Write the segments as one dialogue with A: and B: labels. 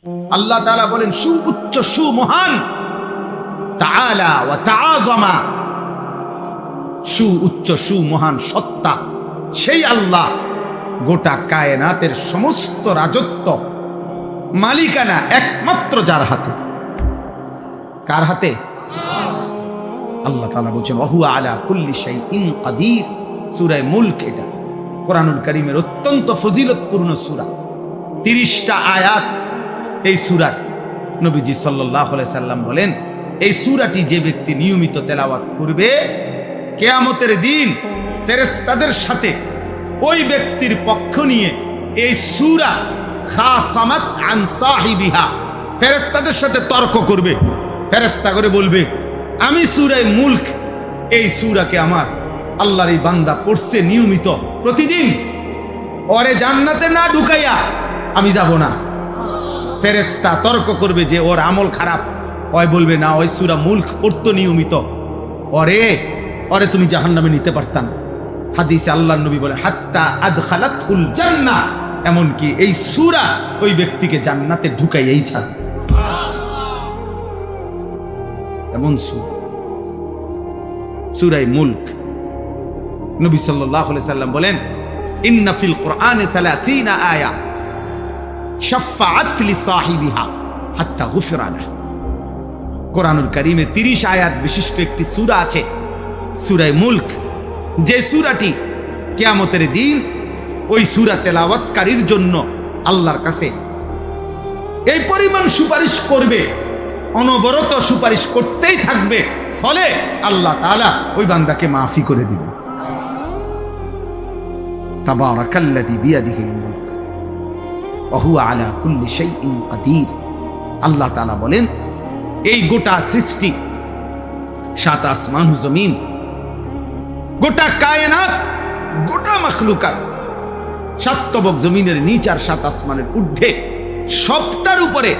A: আল্লাহ তাআলা বলেন সুউচ্চ সুমহান, তাআলা ওয়া তাআযামা, সুউচ্চ সুমহান সত্তা সেই আল্লাহ, গোটা কায়নাতের সমস্ত রাজত্ব মালিকানা একমাত্র যার হাতে। কার হাতে? আল্লাহ তাআলা বলেন ওয়াহুয়া আলা কুল্লি শাইইন কাদির। সূরা মুলক, এটা কোরআনুল কারীমের অত্যন্ত ফজিলতপূর্ণ সূরা। 30টা আয়াত এই সূরার। নবীজি সাল্লাল্লাহু আলাইহি সাল্লাম বলেন, এই সূরাটি যে ব্যক্তি নিয়মিত তেলাওয়াত করবে, কিয়ামতের দিন ফেরেশতাদের সাথে ওই ব্যক্তির পক্ষ নিয়ে এই সূরা খাসামাত আন সাহিবিহা, ফেরেশতাদের সাথে তর্ক করবে। ফেরেশতা করে বলবে, আমি সূরা মুলক, এই সূরাকে আমার আল্লাহর এই বান্দা পড়ছে নিয়মিত প্রতিদিন, ওরে জান্নাতে না ঢুকাইয়া আমি যাব না। ফেরেশতা তর্ক করবে যে ওর আমল খারাপ। ওই বলবে, না, ওই সূরা মুলক পড়তো নিয়মিত, ওরে তুমি জাহান্নামে নিতে পারতা না। হাদিসে আল্লাহর নবী বলেন, হাত্তা আদখালাতুল জান্নাহ, এমনকি এই সূরা ওই ব্যক্তিকে জান্নাতে ঢুকাইয়াই ছাড়বে। এমন সূরা মুলক। নবী সাল্লাল্লাহু আলাইহি সাল্লাম বলেন, ইন্না ফিল কুরআনি 30 আয়া শাফাআত লিসাহিবিহা হাত্তা গুফিরা লাহু। কোরআনুল কারীমে 30 আয়াত বিশিষ্ট একটি সূরা আছে, সূরা মুলক, যে সূরাটি কিয়ামতের দিন ওই সূরা তেলাওয়াতকারীর জন্য আল্লাহর কাছে এই পরিমাণ সুপারিশ করবে, অনবরত সুপারিশ করতেই থাকবে, ফলে আল্লাহ তাআলা ওই বান্দাকে মাফি করে দিবেন। তাবারাকাল্লাযী বিয়াদিহিল মুলক ওয়া হুয়া আলা কুল্লি শাইইন কাদির। আল্লাহ তাআলা বলেন, এই গোটা সৃষ্টি, 7 আসমান ও জমিন, গোটা কায়নাত, গোটা মাখলুকাত, 7 তবক জমিনের নিচ আর 7 আসমানের ঊর্ধ্বে, সবটার উপরে,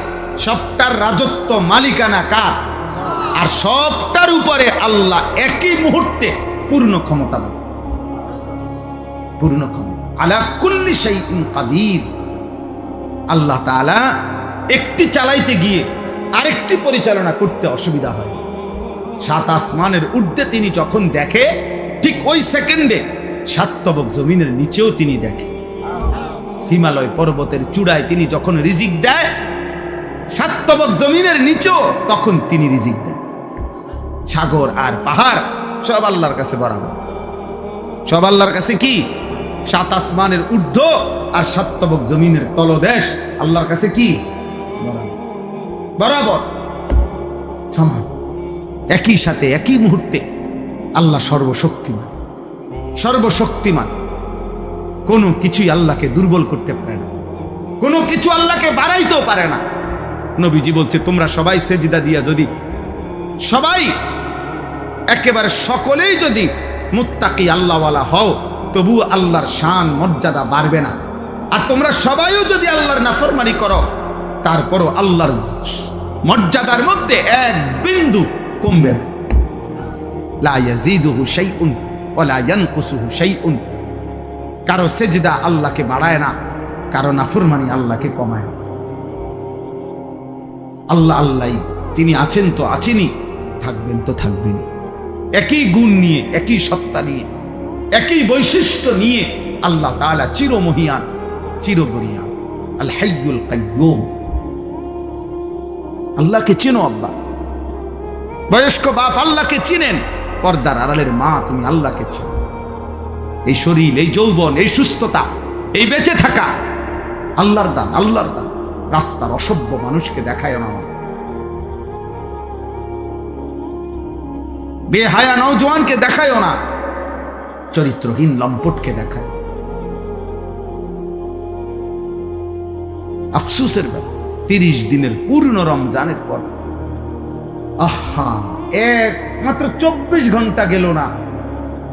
A: সবটার রাজত্ব মালিকানা কার? আর সবটার উপরে আল্লাহ একই মুহূর্তে পূর্ণ ক্ষমতাবান, পূর্ণ ক্ষমতা। আলা কুল্লি শাইইন কাদির। আল্লাহ তাআলা একটি চালাইতে গিয়ে আরেকটি পরিচালনা করতে অসুবিধা হয়। 7 আসমানের ঊর্ধ্বে তিনি যখন দেখে, ঠিক ওই সেকেন্ডে 7 তবক জমিনের নিচেও তিনি দেখে। হিমালয় পর্বতের চূড়ায় তিনি যখন রিজিক দেয়, 7 তবক জমিনের নিচেও তখন তিনি রিজিক দেয়। সাগর আর পাহাড় সব আল্লাহর কাছে বরাবর, সব আল্লাহর কাছে কি? 7 আসমানের ঊর্ধ্ব আর 7 তবক জমিনের তলদেশ আল্লাহর কাছে কি? বরাবর, সমান, একই সাথে একই মুহূর্তে। আল্লাহ সর্বশক্তিমান, সর্বশক্তিমান। কোনো কিছুই আল্লাহকে দুর্বল করতে পারে না, কোনো কিছু আল্লাহকে বাড়াইতেও পারে না। নবীজি বলছে, তোমরা সবাই সেজদা দিয়া যদি সবাই একেবারে সকলেই যদি মুত্তাকি আল্লাহওয়ালা হও, তবু আল্লাহর শান মর্যাদা বাড়বে না। আর তোমরা সবাইও যদি আল্লাহর নাফরমানি করো, তারপরও আল্লাহর মর্যাদার মধ্যে এক বিন্দু কমবে না। লা ইয়াজিদুহু শাইউন ওয়া লা ইয়ানকুসুহু শাইউন। কারো সেজদা আল্লাহকে বাড়ায় না, কারো নাফরমানি আল্লাহকে কমায় না। আল্লাহ আল্লাহই, তিনি আছেন তো আছেনই, থাকবেন তো থাকবেনই। একই গুণ নিয়ে, একই সত্তা নিয়ে, একই বৈশিষ্ট্য নিয়ে আল্লাহ তাআলা চিরমহিয়ান, চিরবরিয়ান, আল হাইয়ুল কাইয়্যুম। আল্লাহকে চেনো আব্বা, বয়স্ক বাপ আল্লাহকে চিনেন, পর্দার আড়ালের মা তুমি আল্লাহকে চেনো। এই শরীর, এই যৌবন, এই সুস্থতা, এই বেঁচে থাকা আল্লাহর দান, আল্লাহর দান। রাস্তার অসভ্য মানুষকে দেখায় না, বেহায়া নওজোয়ানকে দেখায় না, চরিত্রহীন লম্পটকে দেখায়। আফসোসের ব্যাপার, 30 দিনের পূর্ণ রমজানের পর, আহা, মাত্র 24 ঘন্টা গেল না,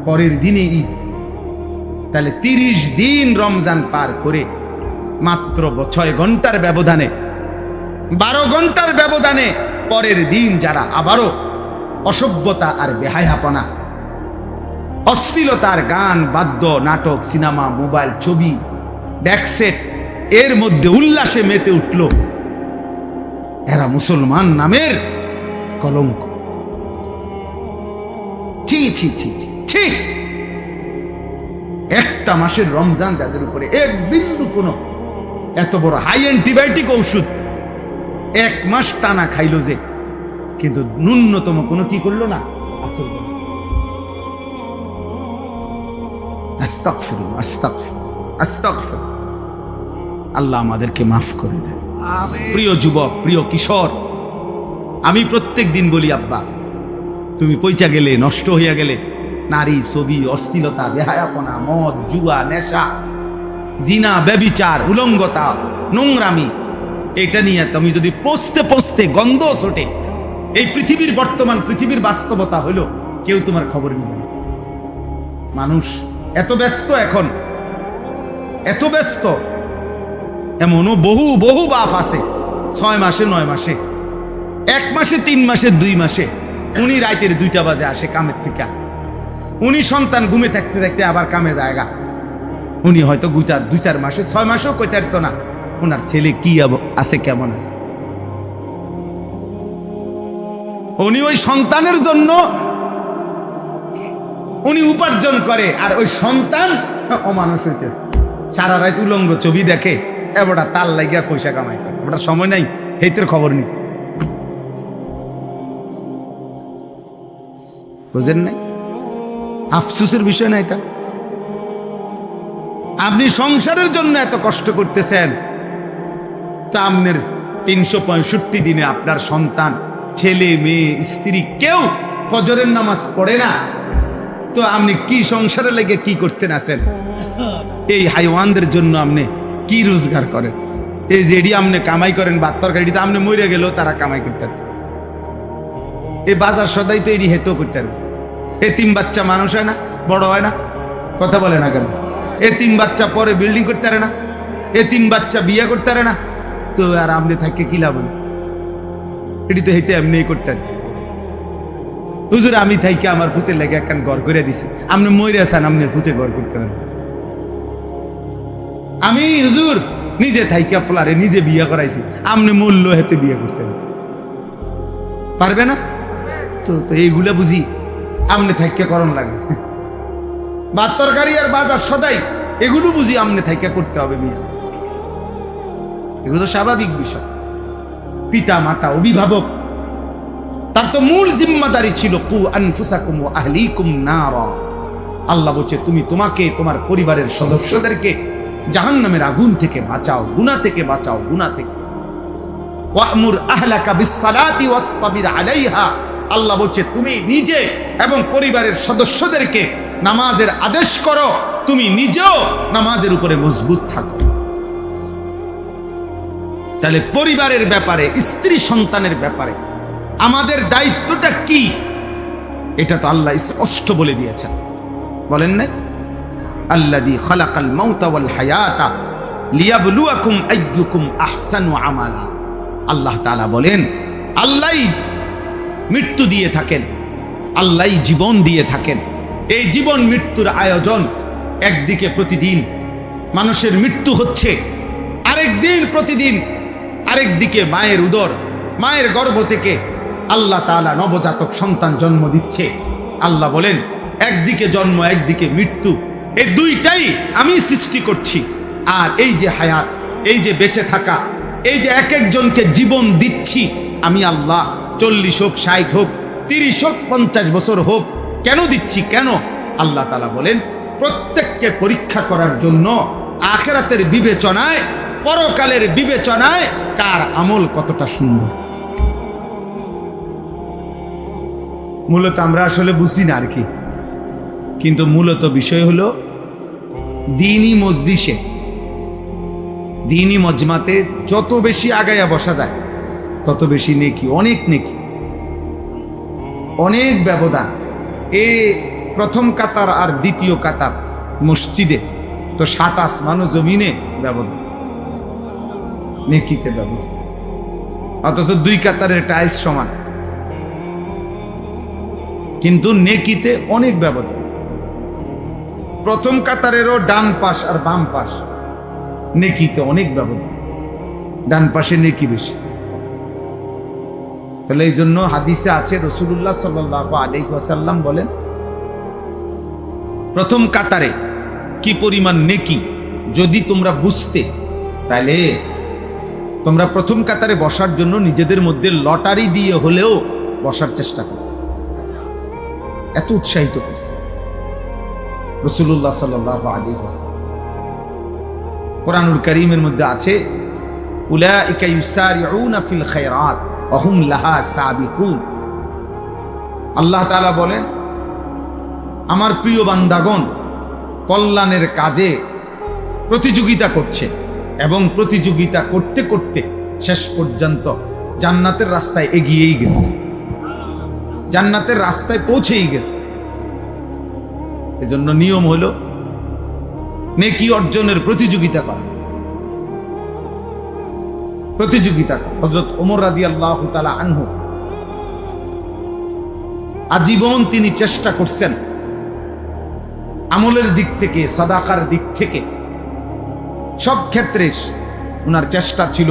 A: পরের দিনে ঈদ। তাহলে 30 দিন রমজান পার করে মাত্র 6 ঘন্টার ব্যবধানে, 12 ঘন্টার ব্যবধানে পরের দিন যারা আবারও অসভ্যতা আর বেহায়াপনা, অশ্লীলতার গান, বাদ্য, নাটক, সিনেমা, মোবাইল, ছবি, ব্যাকসেট, এর মধ্যে উল্লাসে মেতে উঠল, এরা মুসলমান নামের কলঙ্ক। ছি ছি ছি ছি ছি। একটা মাসের রমজান যাদের উপরে এক বিন্দু কোনো এত বড় হাই অ্যান্টিবায়োটিক ঔষধ এক মাস টানা খাইলো যে, কিন্তু ন্যূনতম কোনো কি করলো না, আসল। আস্তাগফিরুল্লাহ, আস্তাগফিরুল্লাহ, আস্তাগফিরুল্লাহ। আল্লাহ আমাদেরকে মাফ করে দেন। প্রিয় যুবক, প্রিয় কিশোর, আমি প্রত্যেক দিন বলি, আব্বা তুমি পয়চা গেলে, নষ্ট হইয়া গেলে, নারী, ছবি, অশ্লীলতা, বেহায়াপনা, মদ, জুয়া, নেশা, জিনা, ব্যভিচার, উলঙ্গতা, নোংরামি, এটা নিয়ে তুমি যদি পৌঁছতে পৌঁছতে গন্ধ ছোটে, এই পৃথিবীর বর্তমান পৃথিবীর বাস্তবতা হইল কেউ তোমার খবর নিবে না। মানুষ এত ব্যস্ত, এখন এত ব্যস্ত, এমনও বহু বহু বাপ আছে 6 মাসে 9 মাসে, 1 মাসে 3 মাসে 2 মাসে, উনি রাতের 2টা বাজে আসে কামের থেকে, উনি সন্তান ঘুমে থাকতে থাকতে আবার কামে জায়গা, উনি হয়তো 2-4 মাসে 6 মাসেও কইতে পারতো না ওনার ছেলে কি আছে, কেমন আছে। উনি ওই সন্তানের জন্য উনি উপার্জন করে, আর ওই সন্তান অমানুষ হইতেছে, সারা রাত উলঙ্গ ছবি দেখে, এবারটা তার লাগিয়া পয়সা কামাই করে, ওটা সময় নাই হেতের খবর নিতে। বুঝেন নাই? আফসোসের বিষয় না এটা। আপনি সংসারের জন্য এত কষ্ট করতেছেন, তা আপনার 365 দিনে আপনার সন্তান, ছেলে, মেয়ে, স্ত্রী কেউ ফজরের নামাজ পড়ে না, তো আপনি কি সংসারে লেগে কি করতেন আছেন? এই হাইওয়ানদের জন্য আপনি কি রোজগার করেন? এই যেডি আপনি কামাই করেন ভাত তরকারি, তো আপনি মরে গেলেও তারা কামাই করতে পারত। এই বাজার সদাই তো এডি হেতেও করতে পারবে। এতিম বাচ্চা মানুষ হয় না, বড় হয় না, কথা বলে না কেন? এতিম বাচ্চা পরে বিল্ডিং করতে পারে না, এতিম বাচ্চা বিয়ে করতে পারে না, তো আর আপনি থাকে কি লাভ? এটি তো হেতে এমনি করতে পারছে। হুজুর আমি থাইকে আমার ফুতে লেগে একখান ঘর করে দিছে, আপনি মরে আছেন, আপনি ফুতে ঘর করতে পারেন। আমি হুজুর নিজে থাইকা ফলারে নিজে বিয়ে করাইছি, আপনি মূল্য হেতে বিয়ে করতে পারবে না? তো এইগুলা বুঝি আমনে থাইকা করণ লাগে। ভাত তরকারি আর বাজার সদাই এগুলো বুঝি আমনে থাইকা করতে হবে মিয়া, এগুলো তো স্বাভাবিক বিষয়। পিতা মাতা, অভিভাবক, তার তো মূল জিম্মাদারি ছিল কু আনফুসাকুম ওয়া আহলিকুম নারা। আল্লাহ বলছে তুমি তোমাকে, তোমার পরিবারের সদস্যদেরকে জাহান্নামের আগুন থেকে বাঁচাও, গুনাহ থেকে বাঁচাও, গুনাহ থেকে। ওয়া'মুর আহলাকা বিস-সালাতি ওয়াসতাবির আলাইহা। আল্লাহ বলছে তুমি নিজে এবং পরিবারের সদস্যদেরকে নামাজের আদেশ করো, তুমি নিজেও নামাজের উপরে মজবুত থাকো। তাহলে পরিবারের ব্যাপারে, স্ত্রী সন্তানের ব্যাপারে আমাদের দায়িত্বটা কি, এটা তো আল্লাহ স্পষ্ট বলে দিয়েছেন। বলেন না, আল্লাযী খালাকাল মাউতা ওয়াল হায়াতা লিয়াবলুয়াকুম আইয়ুকুম আহসানু আমালা। আল্লাহ তাআলা বলেন, আল্লাহই মৃত্যু দিয়ে থাকেন, আল্লাহই জীবন দিয়ে থাকেন। এই জীবন মৃত্যুর আয়োজন, একদিকে প্রতিদিন মানুষের মৃত্যু হচ্ছে, আরেকদিন প্রতিদিন আরেকদিকে মায়ের উদর, মায়ের গর্ভ থেকে আল্লাহ তাআলা নবজাতক সন্তান জন্ম দিচ্ছে। আল্লাহ বলেন একদিকে জন্ম, একদিকে মৃত্যু, এই দুইটাই আমি সৃষ্টি করছি। আর এই যে হায়াত, এই যে বেঁচে থাকা, এই যে এক একজনকে জীবন দিচ্ছি আমি আল্লাহ, 40 হোক, 60 হোক, 30 হোক, 50 বছর হোক, কেন দিচ্ছি? কেন? আল্লাহ তাআলা বলেন প্রত্যেককে পরীক্ষা করার জন্য, আখিরাতের বিবেচনায়, পরকালের বিবেচনায় কার আমল কতটা সুন্দর। মূলত আমরা আসলে বুঝি না আর কি, কিন্তু মূলত বিষয় হলো দ্বীনি মজলিসে, দ্বীনি মজমাতে যত বেশি আগায়া বসা যায় তত বেশি নেকি, অনেক নেকি, অনেক ব্যবধান। এ প্রথম কাতার আর দ্বিতীয় কাতার মসজিদে তো 7 আসমান ও জমিনে ব্যবধান, নেকিতে ব্যবধান। অথচ 2 কাতারের টাইলস সমান, কিন্তু নেকিতে অনেক ব্যবধান। প্রথম কাতারেরও ডান পাশ আর বাম পাশ, নেকিতে অনেক ব্যবধান, ডান পাশে নেকি বেশি। তাহলে এই জন্য হাদিসে আছে, রাসূলুল্লাহ সাল্লাল্লাহু আলাইহি ওয়াসাল্লাম বলেন, প্রথম কাতারে কি পরিমাণ নেকি যদি তোমরা বুঝতে, তাহলে তোমরা প্রথম কাতারে বসার জন্য নিজেদের মধ্যে লটারি দিয়ে হলেও বসার চেষ্টা করতে। এত উৎসাহিত করছে রাসূলুল্লাহ সাল্লাল্লাহু আলাইহি ওয়াসাল্লাম। কোরআনুল কারীমের মধ্যে আছে, উলাইকা ইউসারিউনা ফিল খায়রাত ওয়া হুম লাহা সাবিকুন। আল্লাহ তাআলা বলেন, আমার প্রিয় বান্দাগণ কল্যাণের কাজে প্রতিযোগিতা করছে এবং প্রতিযোগিতা করতে করতে শেষ পর্যন্ত জান্নাতের রাস্তায় এগিয়েই গেছে, জান্নাতের রাস্তায় পৌঁছেই গেছে। এজন্য নিয়ম হলো নেকি অর্জনের প্রতিযোগিতা করা, প্রতিযোগিতা করা। হযরত ওমর রাদিয়াল্লাহু তাআলা আনহু আজীবন তিনি চেষ্টা করছেন আমলের দিক থেকে, সাদাকার দিক থেকে, সব ক্ষেত্রে ওনার চেষ্টা ছিল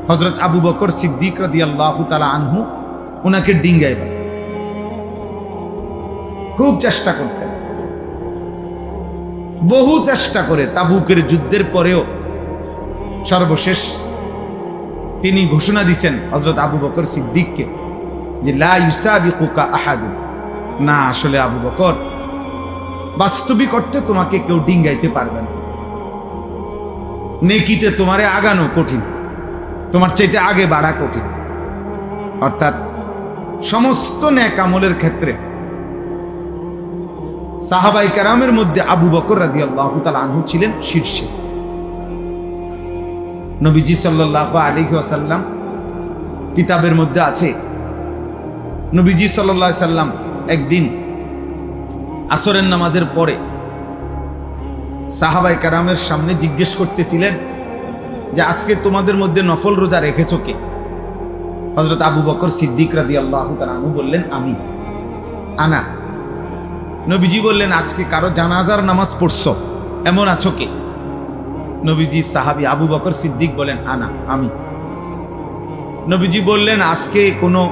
A: হযরত আবু বকর সিদ্দিক রাদিয়াল্লাহু তাআলা আনহু ওনাকে ডিঙ্গাইবার খুব চেষ্টা করতেন। বহু চেষ্টা করে তাবুকের যুদ্ধের পরেও সর্বশেষ তিনি ঘোষণা দিয়েছেন হযরত আবু বকর সিদ্দিককে যে লা ইউসাবিকুকা আহাদুন, না আসলে আবু বকর, বাস্তবিক অর্থে তোমাকে কেউ ডিঙ্গাইতে পারবে না, নেকিতে তোমারে আগানো কঠিন, তোমার চাইতে আগে বাড়া কঠিন। অর্থাৎ সমস্ত নেক আমলের ক্ষেত্রে সাহাবায়ে কেরামের মধ্যে আবু বকর রাদিয়াল্লাহু তাআলা আনহু ছিলেন শীর্ষে। নবীজি সাল্লাল্লাহু আলাইহি ওয়াসাল্লাম কিতাবের মধ্যে আছে, নবীজি সাল্লাল্লাহু আলাইহি সাল্লাম একদিন আসরের নামাজের পরে সাহাবায়ে কেরামের সামনে জিজ্ঞেস করতেছিলেন যে আজকে তোমাদের মধ্যে নফল রোজা রেখেছো কে? হযরত আবু বকর সিদ্দিক রাদিয়াল্লাহু তাআলা আনহু বললেন, আমি, আনা। নবীজি বললেন, আজকে কারো জানাজার নামাজ পড়ছো এমন আছো কে? নবীজি সাহাবী আবু বকর সিদ্দিক বলেন, আনা, আমি। নবীজি বললেন, আজকে কোনো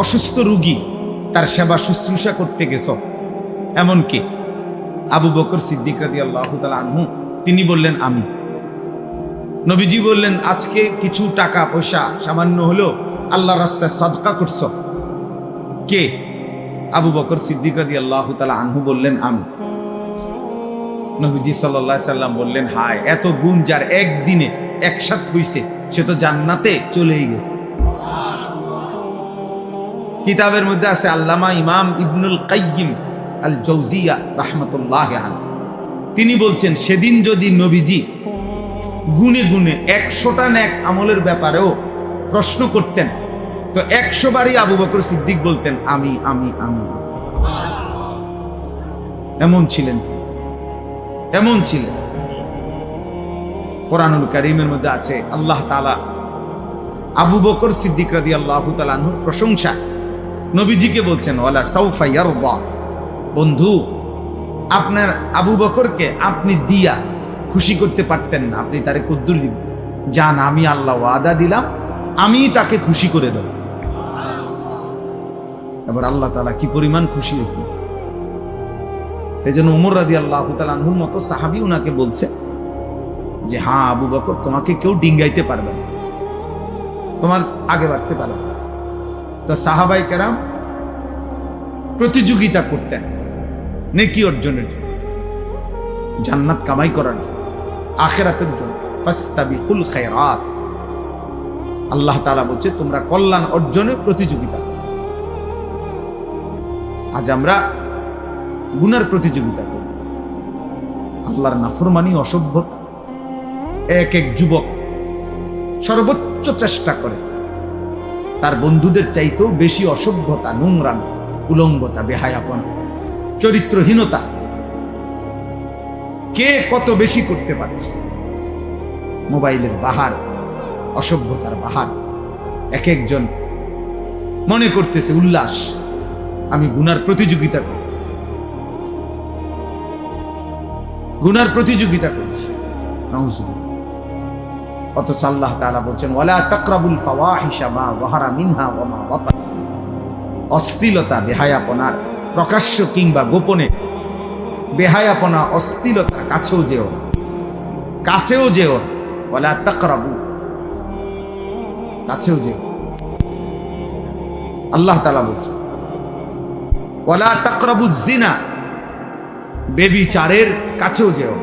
A: অসুস্থ রোগী তার সেবা শুশ্রূষা করতে গেছো এমন কে? আবু বকর সিদ্দিক রাদিয়াল্লাহু তাআলা আনহু তিনি বললেন, আমি। নবীজি বললেন, আজকে কিছু টাকা পয়সা সামান্য হলেও আল্লাহর রাস্তায় সাদকা করছো কে? আবু বকর সিদ্দিক রাদিয়াল্লাহু তাআলা আনহু বললেন, আমি। নবীজি সাল্লাল্লাহু আলাইহি সাল্লাম বললেন, হায়, এত গুণ যার একদিনে একসাথ হইছে সে তো জান্নাতে চলেই গেছে। কিতাবের মধ্যে আছে, আল্লামা ইমাম ইবনুল কাইয়িম আল জাওজিয়া রাহমাতুল্লাহি আলাইহি তিনি বলছেন, সেদিন যদি নবীজি গুনে গুনে 100টা নেক আমলের ব্যাপারেও প্রশ্ন করতেন তো 100 বারই আবু বকর সিদ্দিক বলতেন, আমি, আমি, আমি। এমন ছিলেন, এমন ছিলেন। কোরআনুল কারীমের মধ্যে আছে, আল্লাহ তাআলা আবু বকর সিদ্দিক রাদিয়াল্লাহু তাআলা আনহুর প্রশংসা নবীজিকে বলছেন, ওয়ালা সাউফা ইয়ারদা, বন্ধু, আপনার আবু বকরকে আপনি দিয়া খুশি করতে পারতেন না, আপনি তারে কদ্দুর দিবেন? জান, আমি আল্লাহ ওয়াদা দিলাম, আমি তাকে খুশি করে দেব। এবার আল্লাহ তাআলা কি পরিমাণ খুশি হয়েছেন। এই জন্য ওমর রাদিয়াল্লাহু তাআলা আনহুর মতো সাহাবী উনাকে বলছে যে, হ্যাঁ আবু বকর, তোমাকে কেউ ডিঙ্গাইতে পারবে না, তোমার আগে বাড়তে পারবে না। তো সাহাবায়ে কেরাম প্রতিযোগিতা করতেন নেকি অর্জনের জন্য, জান্নাত কামাই করার জন্য, আখিরাতের জন্য। ফাস্তাবিকুল খায়রাত, আল্লাহ তাআলা বলছে তোমরা কল্যাণ অর্জনে প্রতিযোগিতা করো। আজ আমরা গুনার প্রতিযোগিতা করি, আল্লাহর নাফরমানি, অসভ্যতা। এক এক যুবক সর্বোচ্চ চেষ্টা করে তার বন্ধুদের চাইতেও বেশি অসভ্যতা, নোংরামি, উলঙ্গতা, বেহায়াপনা, চরিত্রহীনতা কে কত বেশি করতে পারছে। মোবাইলের বাহার, অসভ্যতার বাহার। এক একজন মনে করতেছে উল্লাস, আমি গুনার প্রতিযোগিতা করতেছি, গুনার প্রতিযোগিতা করছি। নাউজুবিল্লাহ। অথচ আল্লাহ তাআলা বলছেন ওয়ালা তাকরাবুল ফাওয়াহিশা মা যাহারা মিনহা ওয়া মা বাতান, অশ্লীলতা বেহায়াপনার প্রকাশ্য কিংবা গোপনে বেহায়াপনা অশ্লীলতার কাছেও যেও ওয়ালা তাকরাবু, কাছেও যেও। আল্লাহ তাআলা বলছেন ওয়ালা তাকরাবুজ জিনা, বেবিচারের কাছেও যেও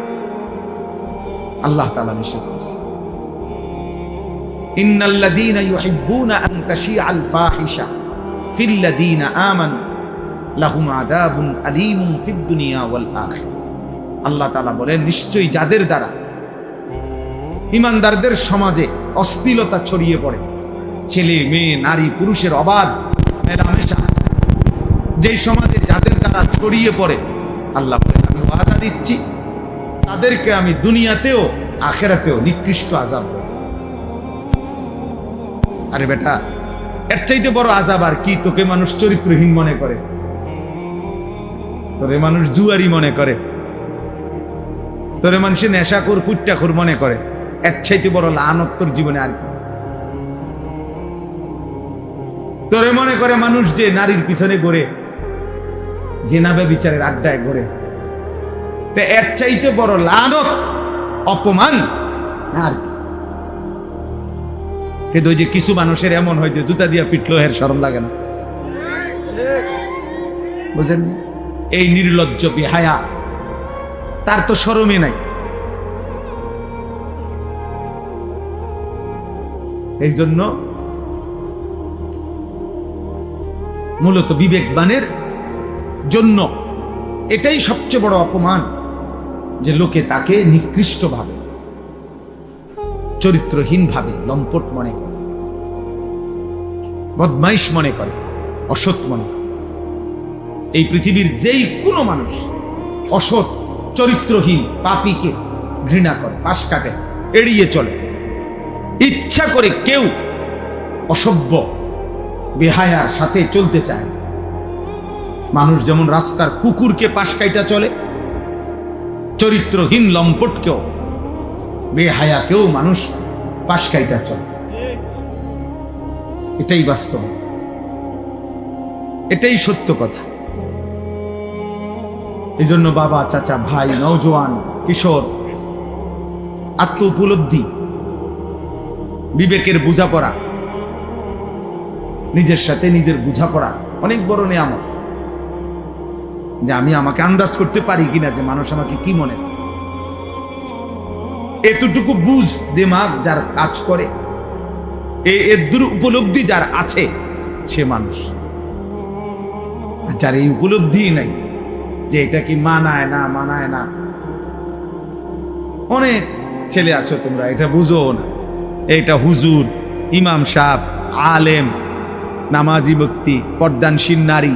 A: আল্লাহ তাআলা নিষেধ করেছে। ইন্নাল্লাযীনা ইউহিব্বুনা আন তাশিআল ফাহিশা ফিল্লাযীনা আমানু লাহুম আযাবুন আলীমুন ফিদ দুনিয়া ওয়াল আখিরাহ। আল্লাহ তাআলা বলেন নিশ্চয়ই যাদের দ্বারা ঈমানদারদের সমাজে অশ্লীলতা ছড়িয়ে পড়ে, ছেলে মেয়ে নারী পুরুষের অবাধ মেলামেশা যেই সমাজে যাদের দ্বারা ছড়িয়ে পড়ে, আল্লাহ বলেন আমি ওয়াদা দিচ্ছি তাদেরকে আমি দুনিয়াতেও আখিরাতেও নিকৃষ্ট আযাব দেব। আরে বেটা, এর চাইতে বড় আযাব আর কি? তোকে মানুষ চরিত্রহীন মনে করে, তোরে মানুষ জুয়ারি মনে করে, তোরে মানুষে নেশাখোর ফুট্টাখোর মনে করে, এর চাইতে বড় লানত তোর জীবনে আর কি? তোরে মনে করে মানুষ যে নারীর পিছনে ঘোরে, জিনা ব্যভিচারের আড্ডায় ঘোরে, তো এর চাইতে বড় লানত অপমান আর কি? কিন্তু ওই যে কিছু মানুষের এমন হয় যে জুতা দিয়া পিটলো এর শরম লাগে না, বুঝেন? এই নির্লজ্জ বেহায়া, তার তো শরমই নাই। এই জন্য মূলত বিবেকবানের জন্য এটাই সবচেয়ে বড় অপমান যে লোকে তাকে নিকৃষ্ট ভাবে, চরিত্রহীন ভাবে, লম্পট মনে করে, বদমাইশ মনে করে, অসৎ মনে করে। এই পৃথিবীর যেই কোনো মানুষ অসৎ চরিত্রহীন পাপীকে ঘৃণা করে, পাশ কাটে, এড়িয়ে চলে। ইচ্ছা করে কেউ অসভ্য বেহায়ার সাথে চলতে চায়। মানুষ যেমন রাস্তার কুকুরকে পাশ কাইটা চলে, চরিত্রহীন লম্পটকেও বেহায়াকেও মানুষ পাশ কাইটা চলে। এটাই বাস্তব, এটাই সত্য কথা। এই জন্য বাবা, চাচা, ভাই, নওজোয়ান, কিশোর, আত্ম উপলব্ধি, বিবেকের বোঝাপড়া, নিজের সাথে নিজের বোঝাপড়া অনেক বড় নিয়ামত। যে আমি আমাকে আন্দাজ করতে পারি কিনা যে মানুষ আমাকে কি মনে করে, এতটুকু বুঝ দিমাগ যার কাজ করে, এর দূর উপলব্ধি যার আছে, সে মানুষ। যার এই উপলব্ধি নাই যে এটা কি মানায় না মানায় না, অনেক ছেলে আছো তোমরা এটা বুঝো না, এটা হুজুর, ইমাম সাহেব, আলেম, নামাজি ব্যক্তি, পর্দানশীল নারী,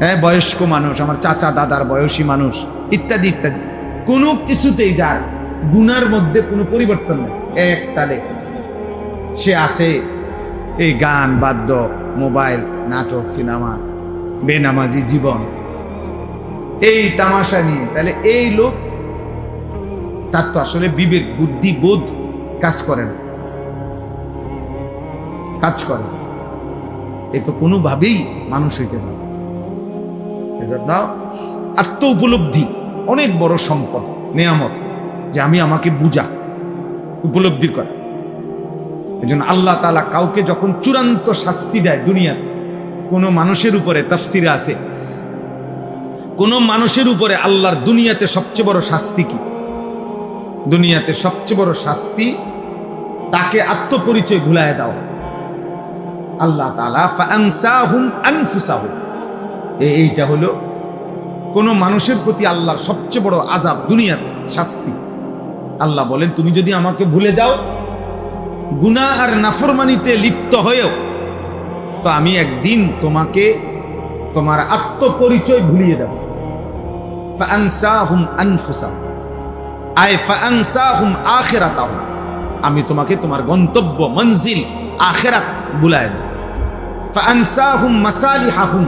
A: হ্যাঁ, বয়স্ক মানুষ, আমার চাচা দাদার বয়সী মানুষ, ইত্যাদি ইত্যাদি, কোনো কিছুতেই যার গুনার মধ্যে কোনো পরিবর্তন নেই, এক তালে সে আছে এই গান, বাদ্য, মোবাইল, নাটক, সিনেমা, বেনামাজি জীবন, এই তামাশা নিয়ে। তাহলে এই লোক, তার তো আসলে বিবেক বুদ্ধি বোধ কাজ করে না, কাজ করে। এ তো কোনোভাবেই মানুষ হইতে পারে। এজন্য আত্ম উপলব্ধি অনেক বড় সম্পদ, নেয়ামত, যে আমি আমাকে বুঝা, উপলব্ধি করে। এজন্য আল্লাহ তাআলা কাউকে যখন চূড়ান্ত শাস্তি দেয় দুনিয়াতে, কোন মানুষের উপরে, তাফসিরে আছে, কোন মানুষের উপরে আল্লাহর দুনিয়াতে সবচেয়ে বড় শাস্তি কি? দুনিয়াতে সবচেয়ে বড় শাস্তি তাকে আত্মপরিচয় ভুলায় দাও। আল্লাহ তাআলা ফাআনসাহুম আনফুসাহুম, এইটা হলো কোন মানুষের প্রতি আল্লাহর সবচেয়ে বড় আযাব, দুনিয়াতে শাস্তি। আল্লাহ বলেন তুমি যদি আমাকে ভুলে যাও, গুনাহ আর নাফরমানিতে লিপ্ত হয়েও, তো আমি একদিন তোমাকে তোমার আত্মপরিচয় ভুলিয়ে দেব। ফাআনসাহুম আনফুসাহুম আই ফাআনসাহুম আখিরাতাহুম, আমি তোমাকে তোমার গন্তব্য মঞ্জিল আখিরাত ভুলায় দেব। ফাআনসাহুম মাসালিহাহুম,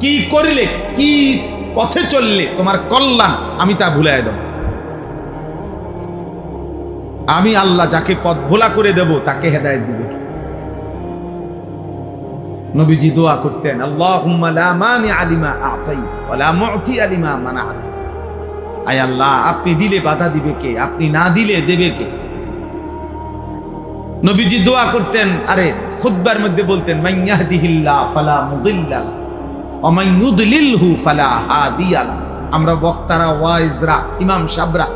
A: কি করলে, কি পথে চললে তোমার কল্যাণ, আমি তা ভুলায় দেব। আমি আল্লাহ যাকে পথ ভোলা করে দেব তাকে হেদায়েত দিবে। নবীজি দোয়া করতেন, আল্লাহুম্মা লা মানিআ লিমা আ'তাইত ওয়া লা মু'তিয়া লিমা মানা'ত। আয় আল্লাহ, আপনি দিলে বাধা দিবে কে, আপনি না দিলে দেবে কে? নবীজি দোয়া করতেন, আরে খুতবার মধ্যে বলতেন, মান ইয়াহদিহিল্লাহ ফালা মুদিল্লা লাহু ওয়া মান ইউদ্লিলহু ফালা হাদিয়া লাহু। আমরা বক্তারা, ওয়াইজরা, ইমাম সাহেবরা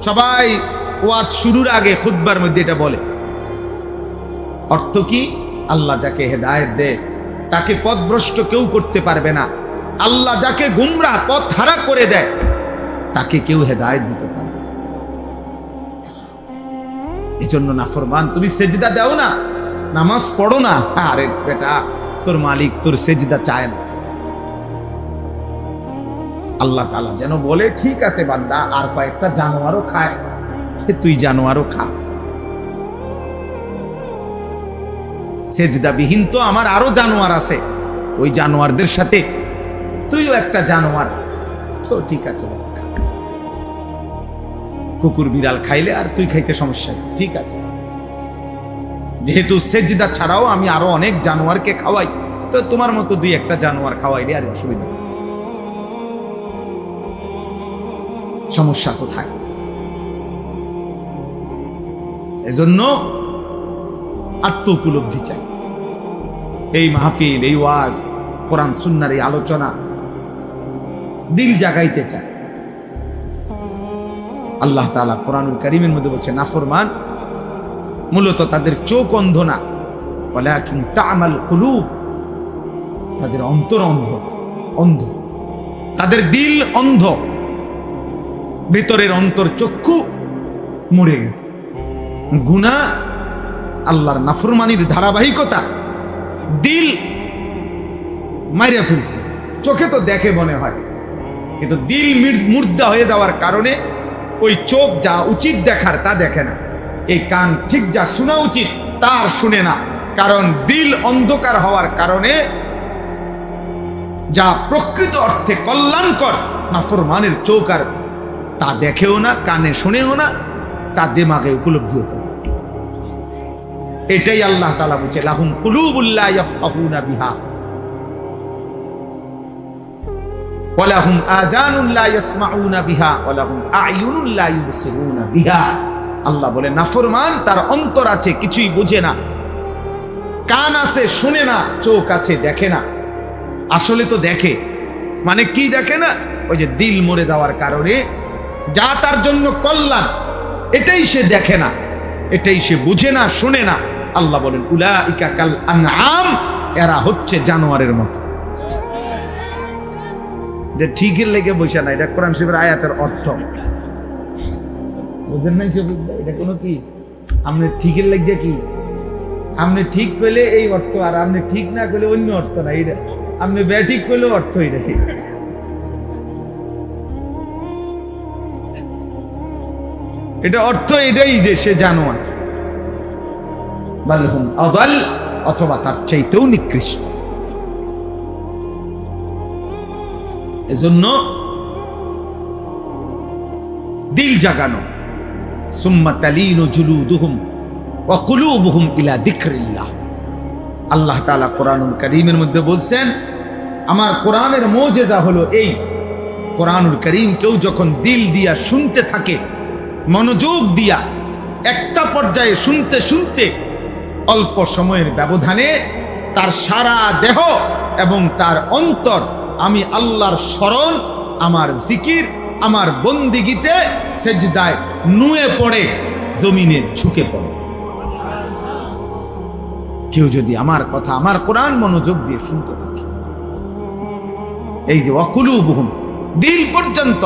A: সবাই ওয়াজ শুরুর আগে খুতবার মধ্যে এটা বলে। অর্থ কি? আল্লাহ যাকে হেদায়েত দেয় তাকে পথভ্রষ্ট কেউ করতে পারবে না। আল্লাহ যাকে গুমরাহ পথ হারা করে দেয় তাকে কেউ হেদায়েত দিতে পারে। এই জন্য নাফরমান, তুমি সেজদা দাও না, নামাজ পড়ো না, আরে বেটা তোর মালিক তোর সেজদা চায় না। আল্লাহ তাআলা যেন বলে, ঠিক আছে বান্দা, আর কয়েকটা জানোয়ারও খায়, তুই জানোয়ারও খা। সেজদাবিহীন তো আমার আরো জানোয়ার আছে, ওই জানোয়ারদের সাথে তুইও একটা জানোয়ার, তো ঠিক আছে। কুকুর বিড়াল খাইলে আর তুই খাইতে সমস্যা নেই, ঠিক আছে। যেহেতু সেজদা ছাড়াও আমি আরো অনেক জানোয়ারকে খাওয়াই, তো তোমার মতো দুই একটা জানোয়ার খাওয়াইলে আর অসুবিধা নেই। সমস্যা কোথায়? এজন্য আত্ম উপলব্ধি চাই। এই মাহফিল, এই ওয়াজ, কোরআন সুন্নাহর এই আলোচনা দিল জাগাইতে চায়। আল্লাহ তাআলা কোরআনুল কারীমের মধ্যে বলছে, নাফরমান মূলত তাদের চোখ অন্ধ না, ওয়ালাকিন তা'মাল কুলুব, তাদের অন্তর অন্ধ, তাদের দিল অন্ধ, ভিতরের অন্তর চক্ষু মরে গেছে। গুনাহ, আল্লাহর নাফরমানির ধারাবাহিকতা দিল মাইরা ফেলছে। চোখে তো দেখে মনে হয়, কিন্তু দিল মুর্দা হয়ে যাওয়ার কারণে ওই চোখ যা উচিত দেখার তা দেখে না, এই কান ঠিক যা শোনা উচিত তা আর শুনে না। কারণ দিল অন্ধকার হওয়ার কারণে যা প্রকৃত অর্থে কল্যাণকর নাফরমানের চোখ আর তা দেখেও না, কানে শুনেও না, তা দিমাগে উপলব্ধিও করে। এটাই আল্লাহ তাআলা বলছে, লাহুম কুলুবুল লা ইয়াফকাহুনা বিহা ওয়া লাহুম আযানুন লা ইয়াসমাউনা বিহা ওয়া লাহুম আ'য়ুনুন লা ইউবসিরুনা বিহা। আল্লাহ বলে, নাফরমান তার অন্তর আছে কিছুই বুঝে না, কান আছে শুনে না, চোখ আছে দেখে না। আসলে তো দেখে, মানে কি দেখে না? ওই যে দিল মরে যাওয়ার কারণে যা তার জন্য কল্যাণ এটাই সে দেখে না, এটাই সে বুঝে না, শুনে না। আল্লাহ বলেন, উলাইকা কাল আনআম, এরা হচ্ছে জানোয়ারের মতো। যে ঠিকের লেগে বসে না, এটা কোরআন শরীফের আয়াতের অর্থ বুঝেন নাই? এটা কোনো কি আপনি ঠিকের লেগে কি আপনি ঠিক পেলে এই অর্থ, আর আপনি ঠিক না করলে অন্য অর্থ না। এটা আপনি ব্যাঠিক করলেও অর্থ এটাই। এটা অর্থ এটাই যে সে জানোয়ার, বালহুম আদাল, অথবা তার চাইতেও নিকৃষ্ট। এজন্য দিল জাগানো, সুম্মা তালিনু জুলুদুহুম ওয়া কুলুবুহুম ইলা যিকরিল্লাহ। আল্লাহ তাআলা কোরআনুল কারীমের মধ্যে বলছেন, আমার কোরআনের মুজিজা হলো এই, কোরআনুল কারীম কেউ যখন দিল দিয়া শুনতে থাকে, মনোযোগ দিয়া একটা পর্যায়ে শুনতে শুনতে অল্প সময়ের ব্যবধানে তার সারা দেহ এবং তার অন্তর আমি আল্লাহর স্মরণ, আমার জিকির, আমার বন্দিগিতে সেজদায় নুয়ে পড়ে, জমিনে ঝুঁকে পড়ে। কেউ যদি আমার কথা, আমার কোরআন মনোযোগ দিয়ে শুনতে থাকে, এই যে ওয়াকুলুবুহুম, দিল পর্যন্ত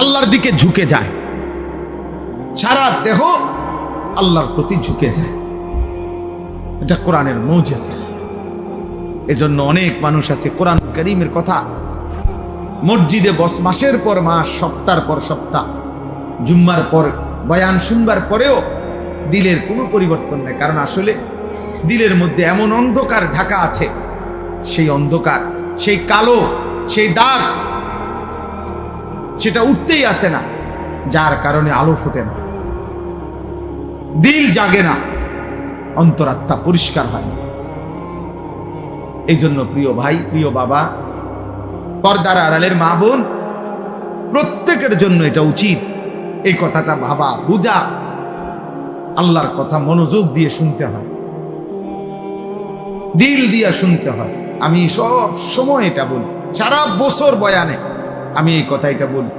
A: আল্লাহর দিকে ঝুঁকে যায়, সারা দেহ আল্লাহর প্রতি ঝুঁকে যায়, এটা কোরআনের মুজিজা। এজন্য অনেক মানুষ আছে কোরআন কারীমের কথা মসজিদে মাসের পর মাস, সপ্তাহের পর সপ্তাহ, জুম্মার পর বয়ান শুনবার পরেও দিলের কোনো পরিবর্তন নেই। কারণ আসলে দিলের মধ্যে এমন অন্ধকার ঢাকা আছে, সেই অন্ধকার, সেই কালো, সেই দাগ, সেটা উঠতেই আসে না, যার কারণে আলো ফুটে না। দিল জাগে না, অন্তরাত্মা পরিষ্কার হয় না। এই জন্য প্রিয় ভাই, প্রিয় বাবা, পর্দার আড়ালের মা বোন, প্রত্যেকের জন্য এটা উচিত এই কথাটা ভাবা বুঝা, আল্লাহর কথা মনোযোগ দিয়ে শুনতে হয়, দিল দিয়ে শুনতে হয়। আমি সব সময় এটা বলি, সারা বছর বয়ানে আমি এই কথা এটা বলি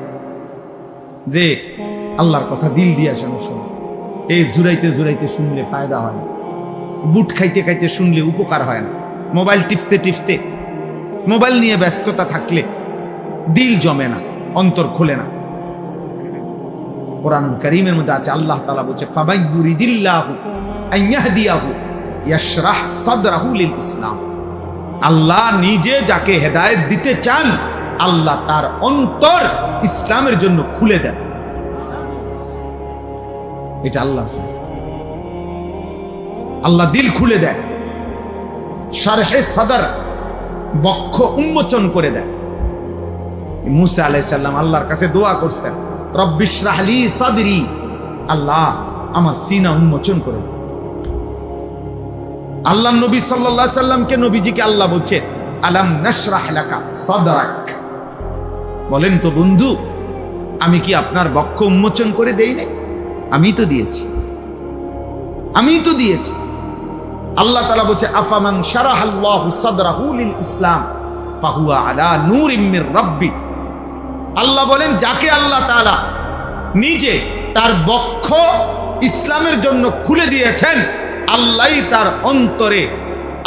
A: যে আল্লাহর কথা দিল দিয়ে শোনো। এই জুড়াইতে জুড়াইতে শুনলে ফায়দা হয় না, বুট খাইতে খাইতে শুনলে উপকার হয় না, মোবাইল টিপতে টিপতে, মোবাইল নিয়ে ব্যস্ততা থাকলে দিল জমে না, অন্তর খোলে না। কোরআন কারীমের মধ্যে আছে, আল্লাহ তাআলা বলছে ফামাইয়ুরিদিল্লাহু আইয়াহদিয়াহু ইয়াশরাহ সাদরাহু লিল ইসলাম। আল্লাহ নিজে যাকে হেদায়েত দিতে চান, আল্লাহ তার অন্তর ইসলামের জন্য খুলে দেন। এটা আল্লাহর ফয়সালা। আল্লাহ দিল খুলে দেয়, শারহে সাদর, বক্ষ উন্মোচন করে দেয়। মুসা আলাইহিস সালাম আল্লাহর কাছে দোয়া করছেন, রব্বিশরাহ লি সাদরি, আল্লাহ আমার সিনা উন্মোচন করে দাও। আল্লাহ নবী সাল্লাল্লাহু আলাইহি সাল্লামকে, নবীজিকে আল্লাহ বলছে আলাম নাশরাহ লাকা সাদরাক, বলেন তো বন্ধু, আমি কি আপনার বক্ষ উন্মোচন করে দেই নাই? আমি তো দিয়েছি, আমি তো দিয়েছি। আল্লাহ তাআলা বলছে আফামান শারাহাল্লাহু সাদরাহু লিল ইসলাম ফাহুয়া আলা নূরিম মির রাব্বি। আল্লাহ বলেন, যাকে আল্লাহ তাআলা নিজে তার বক্ষ ইসলামের জন্য খুলে দিয়েছেন, আল্লাহই তার অন্তরে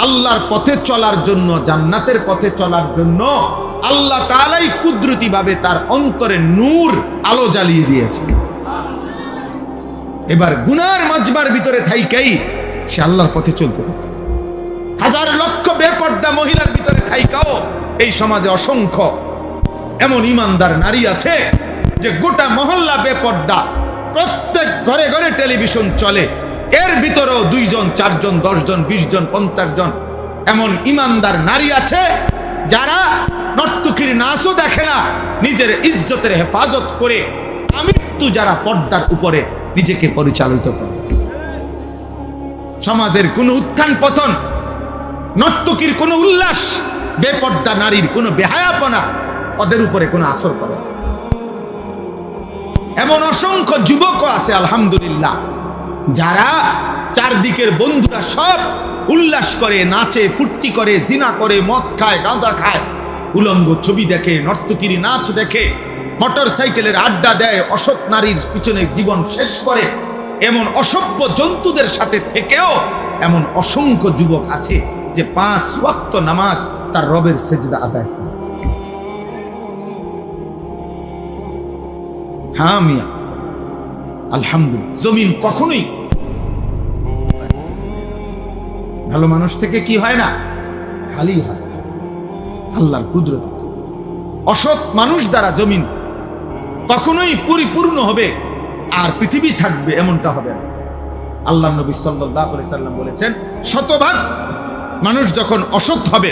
A: আল্লাহর পথে চলার জন্য, জান্নাতের পথে চলার জন্য আল্লাহ তাআলাই কুদরতি ভাবে তার অন্তরে নূর, আলো জ্বালিয়ে দিয়েছে। এবার গুনার মাজমার ভিতরে থাইকাই সে আল্লাহর পথে চলতে থাকে। হাজার লক্ষ বেপর্দা মহিলার ভিতরে থাইকাও এই সমাজে অসংখ্য এমন ইমানদার নারী আছে যে গোটা মহল্লা বেপর্দা, প্রত্যেক ঘরে ঘরে টেলিভিশন চলে, এর ভিতরেও 2 জন 4 জন 10 জন 20 জন 50 জন এমন ইমানদার নারী আছে যারা নর্তকীর নাচও দেখে না, নিজের ইজ্জতের হেফাজত করে আমৃত্যু যারা পর্দার উপরে নিজেকে পরিচালিত করে। সমাজের কোনো উত্থান পতন, নর্তকীর কোনো উল্লাস, বেপর্দা নারীর কোনো বেহায়াপনা ওদের উপরে কোনো আসর করে। এমন অসংখ্য যুবকও আছে আলহামদুলিল্লাহ, যারা চারদিকের বন্ধুরা সব উল্লাস করে, নাচে, ফুর্তি করে, জিনা করে, মদ খায়, গাঁজা খায়, উলঙ্গ ছবি দেখে, নর্তকীর নাচ দেখে, মোটর সাইকেলের আড্ডা দেয়, অসৎ নারীর পিছনে জীবন শেষ করে, এমন অসভ্য জন্তুদের সাথে থেকেও এমন অসংখ্য যুবক আছে যে 5 ওয়াক্ত নামাজ তার রবের সেজদা আদায় করে। হ্যাঁ মিয়া, আলহামদুলিল্লাহ। জমিন কখনোই ভালো মানুষ থেকে কি হয় না, খালি হয় আল্লাহর কুদরত। অসৎ মানুষ দ্বারা জমিন কখনোই পরিপূর্ণ হবে আর পৃথিবী থাকবে এমনটা হবে না। আল্লাহ নবী সাল্লাল্লাহু আলাইহি সাল্লাম বলেছেন, শতভাগ মানুষ যখন অসৎ হবে,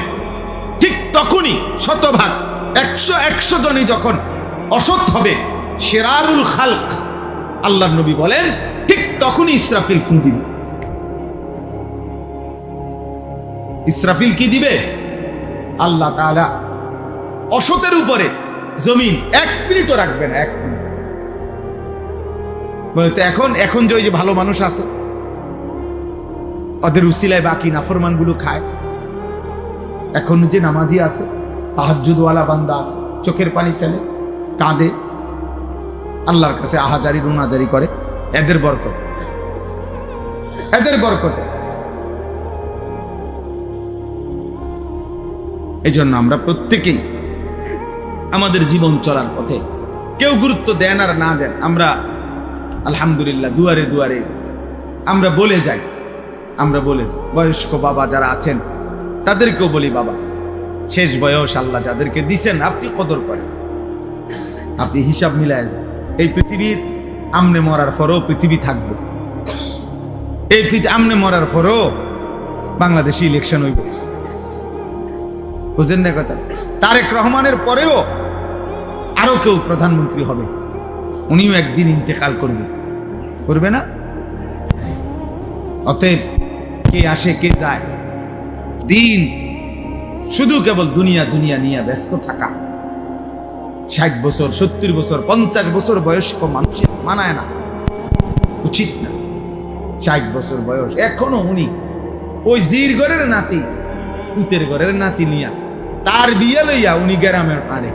A: ঠিক তখনই শতভাগ 100 জনই যখন অসৎ হবে, শিরারুল খালক, আল্লাহ নবী বলেন ঠিক তখনই ইসরাফিল ফু দিবে। ইসরাফিল কি দিবে? আল্লাহ তাআলা অসতের উপরে জমিন 1 মিনিটও রাখবে না, 1 মিনিট। বলে তো এখন যে ওই যে ভালো মানুষ আছে, ওদের উসিলায় বাকি নাফরমান গুলো খায়, এখন যে নামাজি আছে, তাহাজ্জুদওয়ালা বান্দা আছে, চোখের পানি ফেলে, কাঁদে, আল্লাহর কাছে আহাজারি রুনাজারি করে, এদের বরকত, এদের বরকতে। এই জন্য আমরা প্রত্যেকেই আমাদের জীবন চলার পথে কেউ গুরুত্ব দেন আর না দেন, আমরা আলহামদুলিল্লাহ দুয়ারে দুয়ারে আমরা বলে যাই। বয়স্ক বাবা যারা আছেন তাদেরকেও বলি, বাবা শেষ বয়স আল্লাহ যাদেরকে দিছেন আপনি কদর করেন, আপনি হিসাব মিলায় যান। এই পৃথিবীর আমনে মরার পরও পৃথিবী থাকবে, এই আমনে মরার পরও বাংলাদেশে ইলেকশন হইব, বুঝেন না কথা? তারেক রহমানের পরেও আরো কেউ প্রধানমন্ত্রী হবে, উনিও একদিন ইন্তেকাল করবে না? অতএব কে আসে কে যায়, দিন শুধু কেবল দুনিয়া দুনিয়া নিয়ে ব্যস্ত থাকা। 60 বছর 70 বছর 50 বছর বয়স্ক মানুষের মানায় না, উচিত না। 60 বছর বয়স এখনো উনি ওই জির ঘরের নাতি, পুতের ঘরের নাতি নিয়া তার বিয়ে লইয়া উনি গ্রামের আরে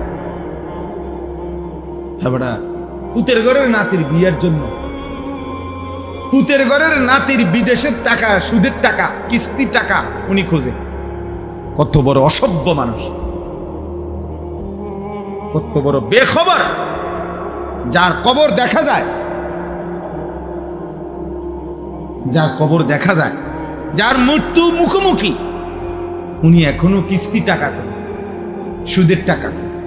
A: হ্যাঁ, পুতের ঘরের নাতির বিয়ের জন্য পুতের ঘরের নাতির বিদেশের টাকা, সুদের টাকা, কিস্তির টাকা উনি খোঁজে। কত বড় অসভ্য মানুষ, কত বড় বেখবর, যার কবর দেখা যায়, যার কবর দেখা যায়, যার মৃত্যু মুখোমুখি, উনি এখনো কিস্তি টাকা খোঁজে, সুদের টাকা খোঁজে।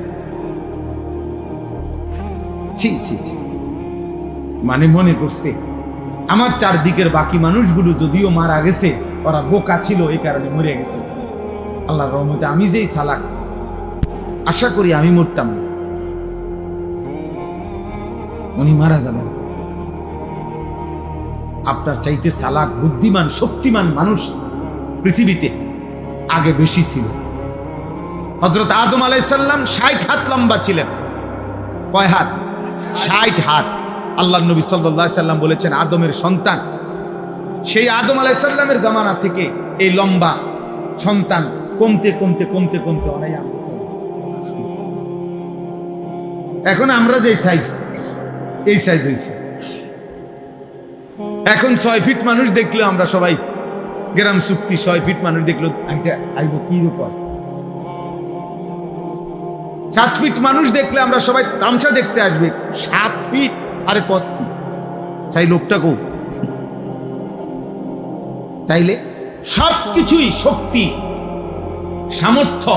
A: ছি ছি ছি। মানে মনে করছে আমার চারদিকের বাকি মানুষগুলো যদিও মারা গেছে, ওরা বোকা ছিল এই কারণে মরে গেছে। আল্লাহর রহমতে আমি যেই চালাক, আশা করি আমি মরতাম না, উনি মারা যাবেন। আপনার চাইতে চালাক, বুদ্ধিমান, শক্তিমান মানুষ পৃথিবীতে আগে বেশি ছিল। হযরত আদম আলাইহিস সালাম 60 হাত লম্বা ছিলেন। কয় হাত? 60 হাত। আল্লাহর নবী সাল্লাল্লাহু আলাইহি সাল্লাম বলেছেন আদমের সন্তান, সেই আদম আলাইহিস সালামের জামানা থেকে এই লম্বা সন্তান কমতে কমতে কমতে কমতে অনেক এখন আমরা যে সাইজ, এই সাইজ হয়েছে। এখন 6 ফিট মানুষ দেখলে আমরা সবাই গ্রাম চুক্তি, 6 ফিট মানুষ দেখলো আইব কি রূপর। 7 ফিট মানুষ দেখলে আমরা সবাই তামসা দেখতে আসবে। 7 ফিট আরে কস কি চাই লোকটা কো। তাইলে সবকিছুই শক্তি, সামর্থ্য,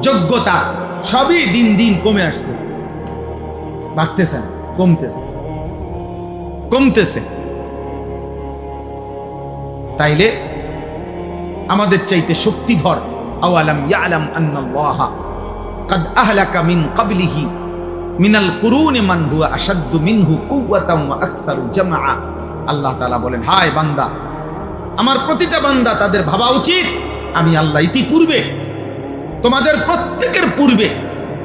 A: যোগ্যতা সবই দিন দিন কমে আসতেছে, বাড়তেছে না, কমতেছে কমতেছে। তাইলে আমাদের চাইতে শক্তিধর, আওয়ালাম ইয়ালাম আন্নাল্লাহা কাদ আহলাকা মিন ক্বাবলিহি মিনাল কুরুনি মান হুয়া আশাদ্দু মিনহু কুওয়াতান ওয়া আকসারু জামআ। আল্লাহ তাআলা বলেন, হায় বান্দা, আমার প্রতিটা বান্দা তাদের ভাবা উচিত আমি আল্লাহ ইতিপূর্বে, তোমাদের প্রত্যেকের পূর্বে,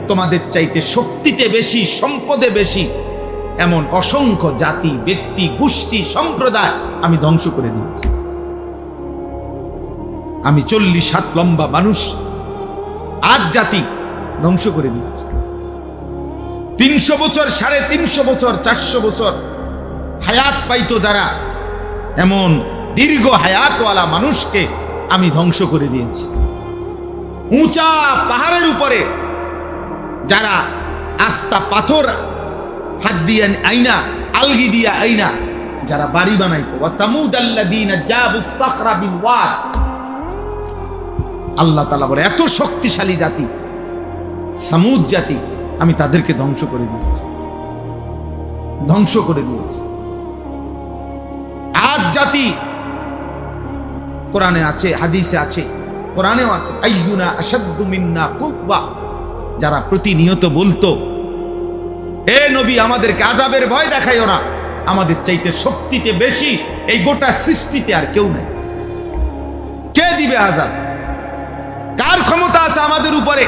A: তোমাদের চাইতে শক্তিতে বেশি, সম্পদে বেশি এমন অসংখ্য জাতি, ব্যক্তি, গোষ্ঠী, সম্প্রদায় আমি ধ্বংস করে দিয়েছি। আমি 40 হাত লম্বা মানুষ, 8 জাতি ধ্বংস করে দিয়েছি। 300 বছর, 350 বছর, 400 বছর হায়াত পাইতো যারা, এমন দীর্ঘ হায়াতওয়ালা মানুষকে আমি ধ্বংস করে দিয়েছি। উঁচা পাহাড়ের উপরে যারা আস্তা পাথর হাত দিয়ে আইনা, আলগি দিয়া আইনা যারা বাড়ি বানাইতো, ওয়া সামুদাল্লাযীনা জাবুস সাখরা বিল ওয়াদ। আল্লাহ তাআলা বলে এত শক্তিশালী জাতি সামুদ জাতি, আমি তাদেরকে ধ্বংস করে দিয়েছি, ধ্বংস করে দিয়েছি। আদ জাতি কোরআনে আছে, হাদিসে আছে, কোরআনেও আছে, আইয়ুনা আশাদ্দু মিন্না কুওয়া। যারা প্রতিনিয়ত বলতো, এ নবী আমাদেরকে আযাবের ভয় দেখাইও না, আমাদের চাইতে শক্তিতে বেশি এই গোটা সৃষ্টিতে আর কেউ নেই। কে দিবে আযাব? কার ক্ষমতা আছে আমাদের উপরে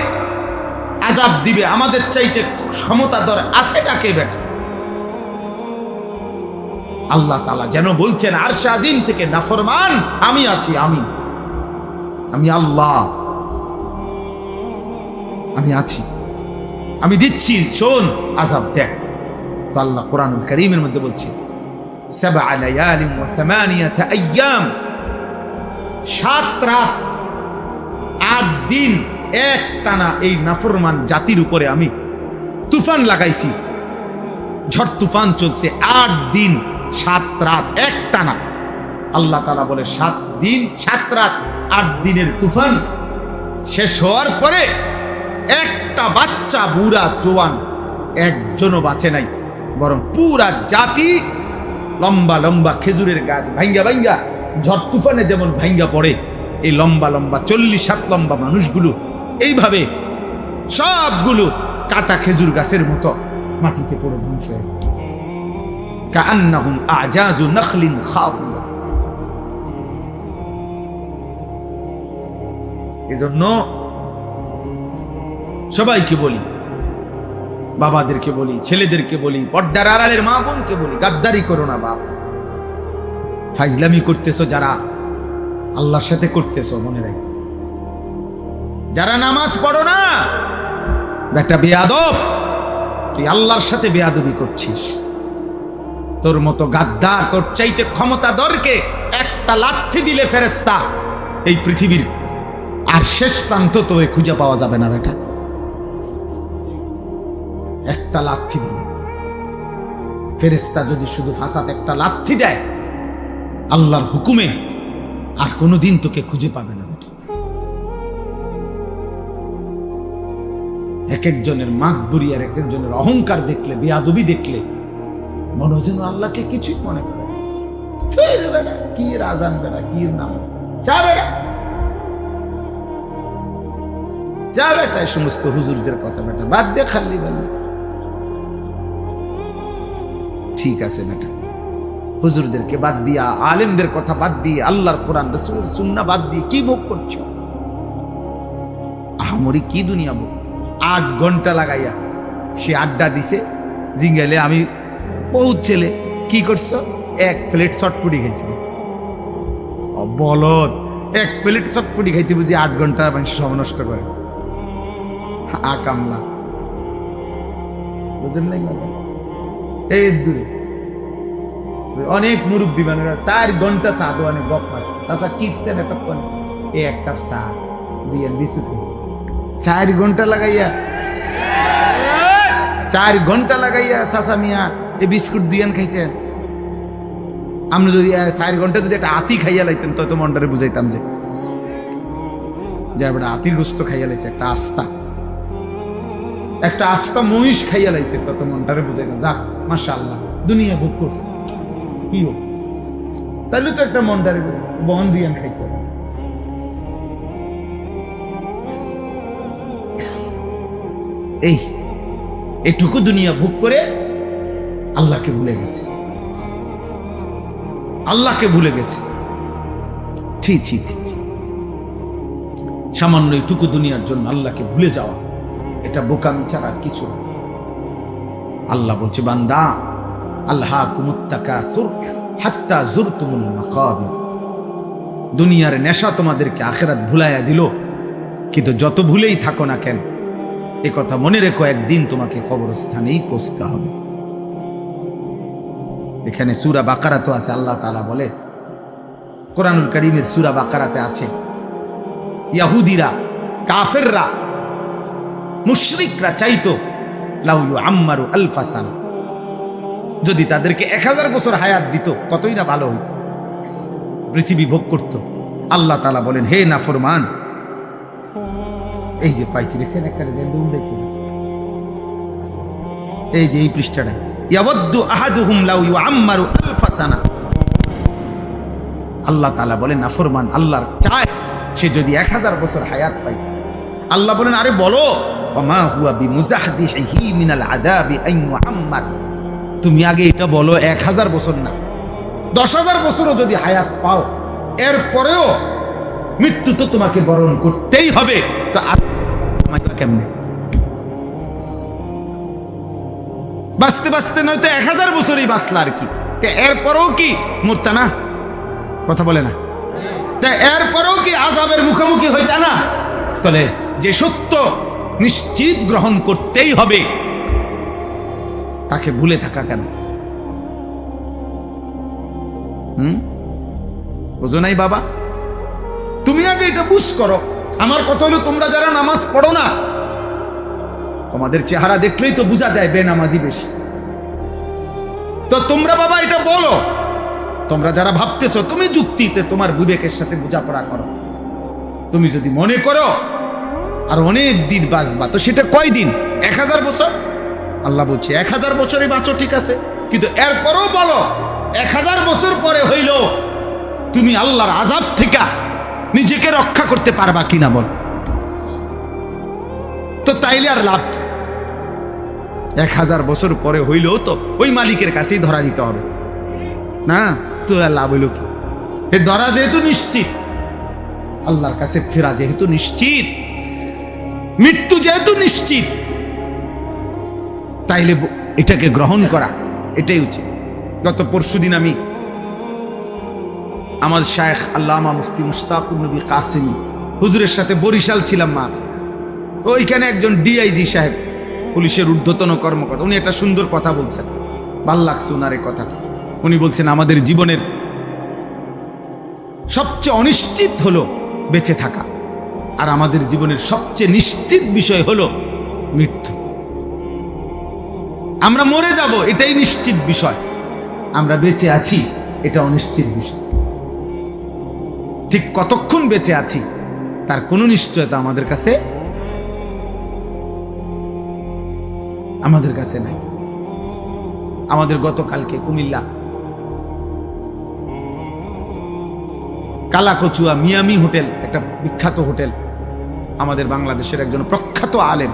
A: আযাব দিবে? আমাদের চাইতে ক্ষমতাধর আছে কাকে বেটা? আল্লাহ তাআলা যেন বলছেন আরশে আজিম থেকে, নাফরমান আমি আছি, আমি আল্লাহ, আমি আছি, আমি দিচ্ছি, শোন আযাব দেখ। তো আল্লাহ কোরআনুল কারীমের মধ্যে বলছে 7 লায়ালিন ওয়া 8 আইয়াম, 7 রাত 8 দিন এক টানা এই নাফরমান জাতির উপরে আমি তুফান লাগাইছি, ঝড় তুফান চলছে 8 দিন 7 রাত এক টানা। আল্লাহ তাআলা বলে 7 দিন 7 রাত 8 দিনের তুফান শেষ হওয়ার পরে একটা বাচ্চা, বুড়া, জওয়ান একজনও বাঁচে নাই, বরং পুরা জাতি লম্বা লম্বা খেজুরের গাছ ভাঙ্গা ভাঙ্গা ঝড় তুফানে যেমন ভাঙ্গা পড়ে, এই লম্বা লম্বা 40 হাত লম্বা মানুষগুলো এইভাবে সবগুলো কাটা খেজুর গাছের মতো মাটিতে পড়ে ধ্বংস হয়েছে। কাআন্নাহুম আজাজু নাখলিন খাফিয়া। এজন্য সবাইকে বলি, বাবাদেরকে বলি, ছেলেদেরকে বলি, পর্দার আড়ালের মা বোনকে বলি, গাদ্দারি করো না বাপ। ফাইজলামি করতেছো যারা, আল্লাহর সাথে করতেছো মনে রাখ। যারা নামাজ পড়ো না, একটা বেয়াদব, তুই আল্লাহর সাথে বেয়াদবি করছিস। তোর মতো গাদ্দার, তোর চাইতে ক্ষমতাধরকে একটা লাথি দিলে ফেরেশতা এই পৃথিবীর আর শেষ প্রান্ত তোরে খুঁজে পাওয়া যাবে না বেটা। একটা লাথি দিলে ফেরেশতা যদি শুধু ফাসাতে একটা লাথি দেয় আল্লাহর হুকুমে, আর কোনোদিন তোকে খুঁজে পাবে না বেটা। এক একজনের মাতবুরি আর এক একজনের অহংকার দেখলে, বেয়াদবি দেখলে মনে হয় যেন আল্লাহকে কিছুই মনে করে না। কি রাজান বেড়া, কি নাম চা বেড়া, যা বেটা। এই সমস্ত হুজুরদের কথা বেটা বাদ দিয়ে খালি বলে ঠিক আছে বেটা। হুজুরদেরকে বাদ দিয়া, আলেমদের কথা বাদ দিয়ে, আল্লাহর কোরআন রাসূলের সুন্নাহ বাদ দিয়ে কি ভোগ করছো? আহামরি কি দুনিয়া ভোগ? 8 ঘন্টা লাগাইয়া সে আড্ডা দিছে জিঙ্গাইলে। আমি বহুত ছেলে কি করছো, 1 প্লেট চটপুটি খাইছে। বলদ, 1 প্লেট চটপুটি খাইতে বুঝি 8 ঘন্টা মানুষ সময় নষ্ট করে। কামলা বুঝেন নাই? এই দূরে অনেক মুরব্বী মানুষরা 4 ঘন্টা চা দোয়ানে গপ মারছে। চাচা কিটছেন এতক্ষণ, এই 1 কাপ চা দিয়ে বিস্কুট খাইছে। 4 ঘন্টা লাগাইয়া, 4 ঘন্টা লাগাইয়া চাচা মিয়া এই বিস্কুট দুইয়ান খাইছেন। আমরা যদি 4 ঘন্টা যদি একটা আতি খাইয়া লাইতেন তো মনটারে বুঝাইতাম যে একটা আতির গোস্ত খাইয়া লাইছে, একটা আস্তা মহিষ খাইয়া লাইছে, তত মনটারে বুঝাইতাম যাক মাশাআল্লাহ দুনিয়া ভোগ করছে। কি হোক তাহলে তো একটা মনটারে বহন দিয়ান খাইছে। এইটুকু দুনিয়া ভোগ করে আল্লাহকে ভুলে গেছে, আল্লাহকে ভুলে গেছে। ছি ছি ছি, সামান্য এইটুকু দুনিয়ার জন্য আল্লাহকে ভুলে যাওয়া, এটা বোকামি ছাড়া আর কিছু না। আল্লাহ বলছে বান্দা, আল্লাহাকুমুত তাকাসুর হাত্তা যুরতুমুল মাকাবির। দুনিয়ার নেশা তোমাদেরকে আখিরাত ভুলাইয়া দিল, কিন্তু যত ভুলেই থাকো না কেন এ কথা মনে রেখো, একদিন তোমাকে কবরস্থানেই পৌঁছতে হবে। এখানে সূরা বাকারা তো আছে, আল্লাহ তাআলা বলে কোরআনুল কারীমের সূরা বাকারাতে আছে, ইহুদিরা, কাফেররা, মুশরিকরা চাইতো লাউ ইউআম্মারু আলফা সানা, যদি তাদেরকে 1000 বছর হায়াত দিত কতই না ভালো হইত, পৃথিবী ভোগ করত। আল্লাহ তাআলা বলেন হে নাফরমান, এই যে পাইছি দেখছেন একটা উঠেছে, এই যে এই পৃষ্ঠাটা, ইয়াওয়াদ্দু আহাদুহুম লাউ ইউআম্মারু আলফা সানা। আল্লাহ তাআলা বলেন নাফরমান আল্লাহর চায় সে যদি 1000 বছর হায়াত পায়। আল্লাহ বলেন আরে বলো, ওমা হুয়া বিমুজাহজিহি মিনাল আযাবি আন ইউআম্মার, তুমি আগে এটা বলো 1000 বছর না 10,000 বছরও যদি হায়াত পাও, এরপরেও মৃত্যু তো তোমাকে বরণ করতেই হবে। তো কেমনে বাঁচতে বাঁচতে নয়তো 1000 বছরই বাঁচলা আর কি, এরপরেও কি মরতা না? কথা বলে না? এরপরেও কি আযাবের মুখোমুখি হইতা না? তাহলে যে সত্য নিশ্চিত গ্রহণ করতেই হবে, তাকে ভুলে থাকা কেন? বুঝো নাই বাবা? তুমি আগে এটা বুঝ করো। আমার কথা হলো, তোমরা যারা নামাজ পড়ো না, তোমাদের চেহারা দেখলেই তো বোঝা যায় বেনামাজি বেশি। তো তোমরা বাবা এটা বলো, তোমরা যারা ভাবতেছো, তুমি যুক্তিতে তোমার বিবেকের সাথে বোঝাপড়া করো। তুমি যদি মনে করো আর অনেক দিন বাঁচবা, তো সেটা কয় দিন? 1000 বছর? আল্লাহ বলছে 1000 বছরে বাঁচো, ঠিক আছে, কিন্তু এরপরও বলো 1000 বছর পরে হইল তুমি আল্লাহর আযাব থেকে নিজেকে রক্ষা করতে পারবা কিনা বল। তো তাইলে আর লাভ, 1000 বছর পরে হইলেও তো ওই মালিকের কাছেই ধরা দিতে হবে না, তোর লাভ হইল কি? এ ধরা যেহেতু নিশ্চিত, আল্লাহর কাছে ফেরা যেহেতু নিশ্চিত, মৃত্যু যেহেতু নিশ্চিত, তাইলে এটাকে গ্রহণ করা এটাই উচিত। গত পরশুদিন আমি আমার শায়েখ আল্লামা মুফতি মুশতাকুর নবী কাসিমি হুজুরের সাথে বরিশাল ছিলাম মাফ। ওইখানে একজন ডিআইজি সাহেব, পুলিশের ঊর্ধ্বতন কর্মকর্তা, উনি একটা সুন্দর কথা বলছেন, ভাল লাগছে ওনার এই কথাটা। উনি বলছেন আমাদের জীবনের সবচেয়ে অনিশ্চিত হলো বেঁচে থাকা, আর আমাদের জীবনের সবচেয়ে নিশ্চিত বিষয় হলো মৃত্যু। আমরা মরে যাব এটাই নিশ্চিত বিষয়, আমরা বেঁচে আছি এটা অনিশ্চিত বিষয়। ঠিক কতক্ষণ বেঁচে আছি তার কোনো নিশ্চয়তা আমাদের কাছে নাই। আমাদের গতকালকে কুমিল্লা কালাকচুয়া মিয়ামি হোটেল, একটা বিখ্যাত হোটেল, আমাদের বাংলাদেশের একজন প্রখ্যাত আলেম,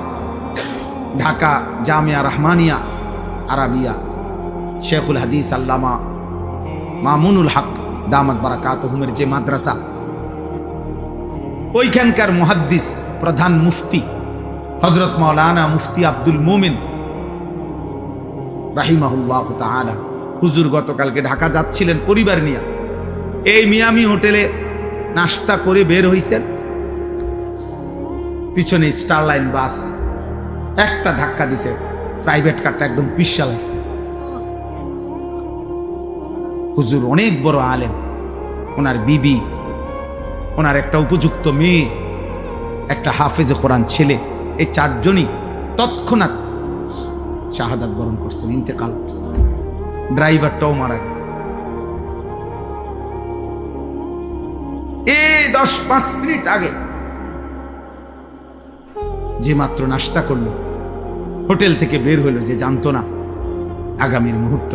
A: ঢাকা জামিয়া রহমানিয়া আরাবিয়া শেখুল হাদিস আল্লামা মামুনুল হক দামাত বারাকাতুহুমের যে মাদ্রাসা, ওইখানকার মুহাদ্দিস প্রধান মুফতি হযরত মাওলানা মুফতি আব্দুল মুমিন রাহিমাহুল্লাহ তাআলা হুজুর গতকালকে ঢাকা যাচ্ছিলেন পরিবার নিয়ে। এই মিয়ামি হোটেলে নাস্তা করে বের হইছেন, পিছনে স্টারলাইন বাস একটা ধাক্কা দিছে, প্রাইভেট কারটা একদম পিছালাইছে। হুজুর অনেক বড় আলেম, ওনার বিবি, ওনার একটা উপযুক্ত মেয়ে, একটা হাফেজে কোরআন ছেলে, এই চারজনই তৎক্ষণাৎ শাহাদাত বরণ করছেন, ইন্তেকাল করছেন। ড্রাইভারটাও মারা গেছে। এই 10-5 মিনিট আগে যে মাত্র নাস্তা করলো, হোটেল থেকে বের হলো, যে জানতো না আগামীর মুহূর্ত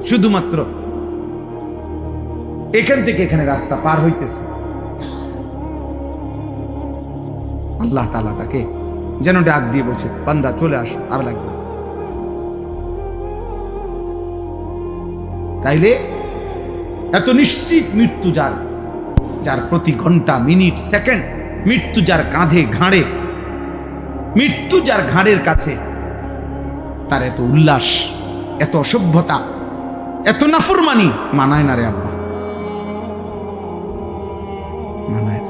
A: শুধুমাত্র এখান থেকে এখানে রাস্তা পার হইতেছে। আল্লাহ তাআলা তাকে যেন ডাক দিয়ে বলছে, বান্দা চলে আসো, আর লাগবে। তাইলে এত নিশ্চিত মৃত্যু যার প্রতি ঘন্টা মিনিট সেকেন্ড মৃত্যু, যার কাঁধে ঘাড়ে মৃত্যু, যার ঘাড়ের কাছে, তার এত উল্লাস, এত অসভ্যতা, এত নাফরমানি মানায় না রে আব্বা, মানায়।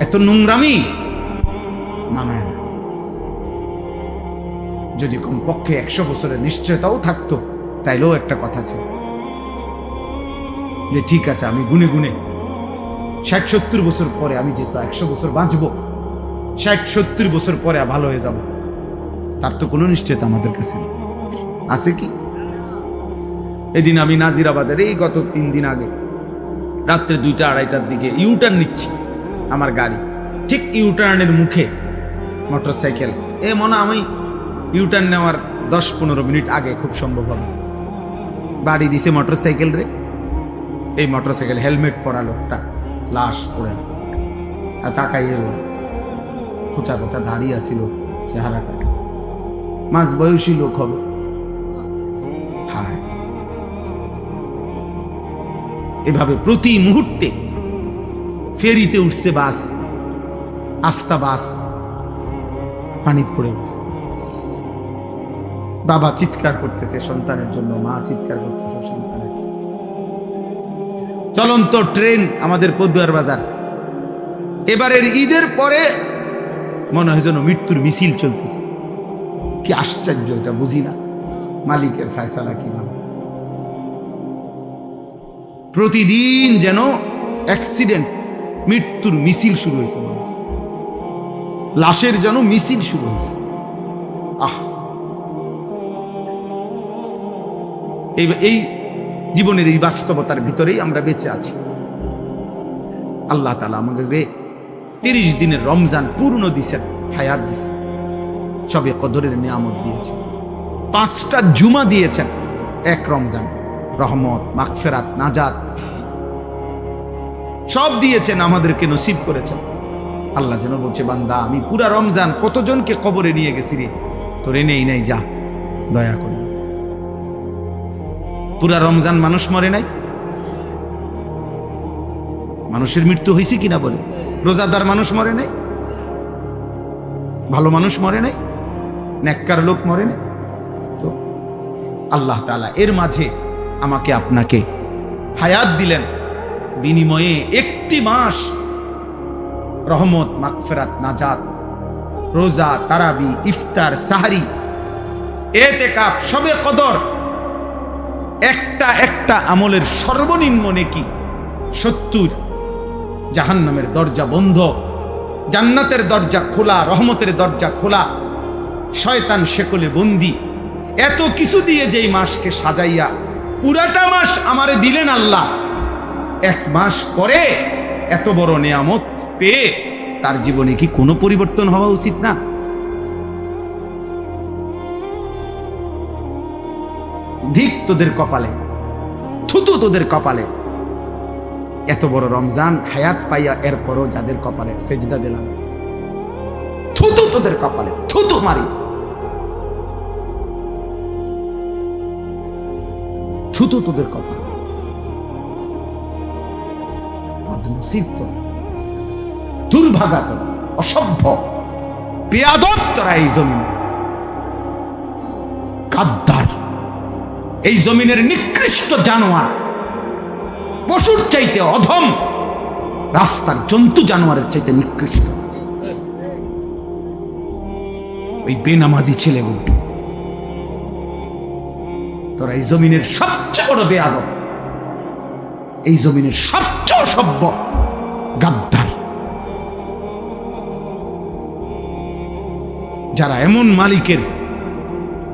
A: এত নোংরামি মানায় না। যদি কমপক্ষে 100 বছরের নিশ্চয়তাও থাকতো, তাইলেও একটা কথা ছিল যে ঠিক আছে, আমি গুনে গুনে 60-70 বছর পরে আমি যেহেতু 100 বছর বাঁচবো, 60-70 বছর পরে ভালো হয়ে যাব, তার তো কোনো নিশ্চয়তা আমাদের কাছে আছে কি? এদিন আমি নাজিরা বাজারে, এই গত 3 দিন আগে রাত্রে 2টা-2:30টার দিকে ইউটার্ন নিচ্ছি আমার গাড়ি, ঠিক ইউটার্নের মুখে মোটরসাইকেল, মনে আমি ইউটার্ন নেওয়ার 10-15 মিনিট আগে খুব সম্ভব হবে বাড়ি দিছে মোটরসাইকেল রে। এই মোটরসাইকেল হেলমেট পরা লোকটা লাশ পড়ে আছে, আর তাকাই এলো, খোঁচা খোঁচা দাঁড়িয়ে আছিল, চেহারাটা মাঝ বয়সী লোক হবে। হায়, এভাবে প্রতি মুহূর্তে ফেরিতে উঠছে বাস, আস্তা বাস পানিতে পড়ে গেছে। বাবা চিৎকার করতেছে সন্তানের জন্য, মা চিৎকার করতেছে সন্তানের জন্য। চলন্ত ট্রেন আমাদের পদুয়ার বাজার, এবারের ঈদের পরে মনে হয় যেন মৃত্যুর মিছিল চলতেছে। কি আশ্চর্য, এটা বুঝি না মালিকের ফয়সালা কিভাবে। প্রতিদিন যেন অ্যাক্সিডেন্ট, মৃত্যুর মিছিল শুরু হয়েছে, লাশের যেন মিছিল শুরু হয়েছে। এই জীবনের এই বাস্তবতার ভিতরেই আমরা বেঁচে আছি। আল্লাহ তাআলা আমাদের 30 দিনের রমজান পূর্ণ দিয়েছেন, হায়াত দিয়েছেন, সবে কদরের নিয়ামত দিয়েছেন, 5টা জুমা দিয়েছেন, 1 রমজান, রহমত, মাগফিরাত, নাজাত সব দিয়েছেন, আমাদেরকে নসিব করেছেন। আল্লাহ যেন বলছে, বান্দা আমি পুরা রমজান কতজনকে কবরে নিয়ে গেছি রে, তোরে নেই নাই, যা দয়া করে। পুরা রমজান মানুষ মরে নাই, মানুষের মৃত্যু হয়েছে কিনা বলে? রোজাদার মানুষ মরে নাই, ভালো মানুষ মরে নাই, নেককার লোক মরে নাই। তো আল্লাহ তাআলা এর মাঝে আমাকে আপনাকে হায়াত দিলেন, বিনিময়ে একটি মাস রহমত, মাগফিরাত, নাজাত, রোজা, তারাবি, ইফতার, সাহারি, এতেকাফ, শবে কদর, একটা একটা আমলের সর্বনিম্ন নেকি 70। জাহান্নামের দরজা বন্ধ, জান্নাতের দরজা খোলা, রহমতের দরজা খোলা, শয়তান শেকলে বন্দি। এত কিছু দিয়ে যেই মাসকে সাজাইয়া পুরাটা মাস আমারে দিলেন আল্লাহ, এক মাস পরে এত বড় নিয়ামত পেয়ে তার জীবনে কি কোনো পরিবর্তন হওয়া উচিত না? ধিক তোদের কপালে, থুতু তোদের কপালে। এত বড় রমজান হায়াত পাইয়া এরপরও যাদের কপালে সেজদা দিলাম, থুতু তোদের কপালে, থুতু মারি, থুতু তোদের কপালে। দুর্ভাগা তোরা, অসভ্য, বেয়াদব তোরা এই জমিনে, গাদ্দার, এই জমিনের নিকৃষ্ট জানোয়ার, পশুর চাইতে অধম, রাস্তার জন্তু জানোয়ারের চাইতে নিকৃষ্ট ওই বেনামাজি ছেলেগুলো। তোরা এই জমিনের সবচেয়ে বড় বেয়াদব, এই জমিনের সবচেয়ে অসভ্য, গাদ্দার, যারা এমন মালিকের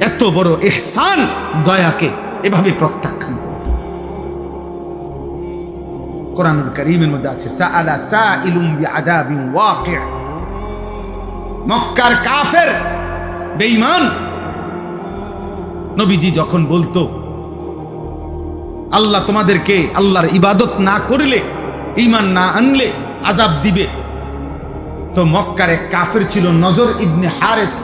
A: এত বড় ইহসান, দয়াকে এভাবে প্রত্যাখ্যান করে। কোরআনুল কারীমের মধ্যে আছে সাআলা সাইলুম বিআযাবিন ওয়াকি'। মক্কার কাফের, বেঈমান নবীজি যখন বলতো আল্লাহ তোমাদেরকে আল্লাহর ইবাদত না করলে, ঈমান না আনলে আযাব দিবে, তো মক্কার এক কাফের ছিল নজর ইবনে হারেস,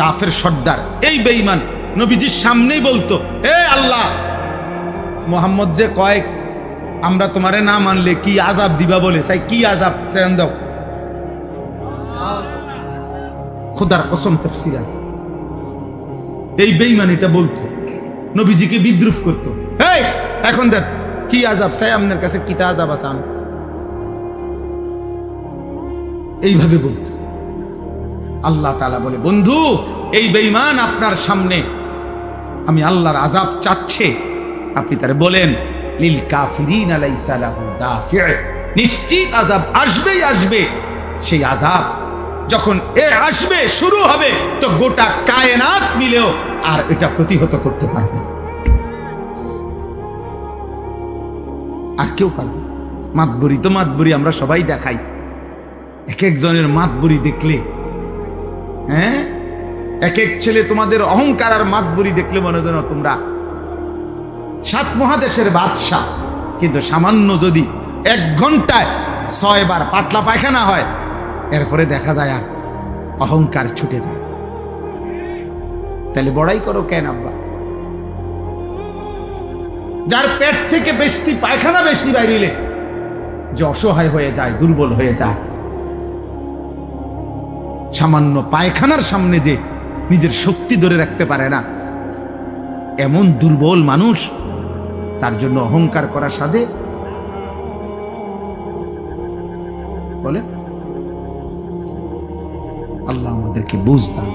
A: কাফের সর্দার। এই বেঈমান নবীজির সামনেই বলতো, হে আল্লাহ, মুহাম্মদ যে কয় আমরা তোমারে না মানলে কি আযাব দিবা বলে, চাই কি আযাব চাই দাও। খোদার কসম তাফসীর আছে। এই বেঈমান এটা বলতো, নবীজিকে বিদ্রুপ করতো। এই এখন দেখ কি আযাব চাই, আপনার কাছে কিতা আযাব আছে, এইভাবে বলতো। আল্লাহ তাআলা বলে, বন্ধু, এই বেঈমান আপনার সামনে আমি আল্লাহর আযাব চাচ্ছে, আপনি তারে বলেন লিল কাফিরিনা লাইসা লাহু দাফি', নিশ্চিত আযাব আসবেই আসবে। সেই আযাব যখন আসবে, শুরু হবে, তো গোটা কায়নাত মিলেও আর এটা প্রতিহত করতে পারবে আর কেউ পারবে। মাতবুরি তো মাতবুরি আমরা সবাই দেখাই, এক একজনের মাতবুরি দেখলে, হ্যাঁ, এক এক ছেলে তোমাদের অহংকার আর মাতবুরি দেখলে মনে যেন তোমরা 7 মহাদেশের বাদশা। কিন্তু সামান্য যদি 1 ঘন্টায় 6 বার পাতলা পায়খানা হয়, এরপরে দেখা যায় আর অহংকার ছুটে যায়। তাহলে বড়াই করো কেন আব্বা? যার পেট থেকে বেশি পায়খানা বেশি বাইরিলে যে অসহায় হয়ে যায়, দুর্বল হয়ে যায়, সামান্য পায়খানার সামনে যে নিজের শক্তি ধরে রাখতে পারে না, এমন দুর্বল মানুষ, তার জন্য অহংকার করা সাজে? বলে আল্লাহ আমাদেরকে বুঝ দান।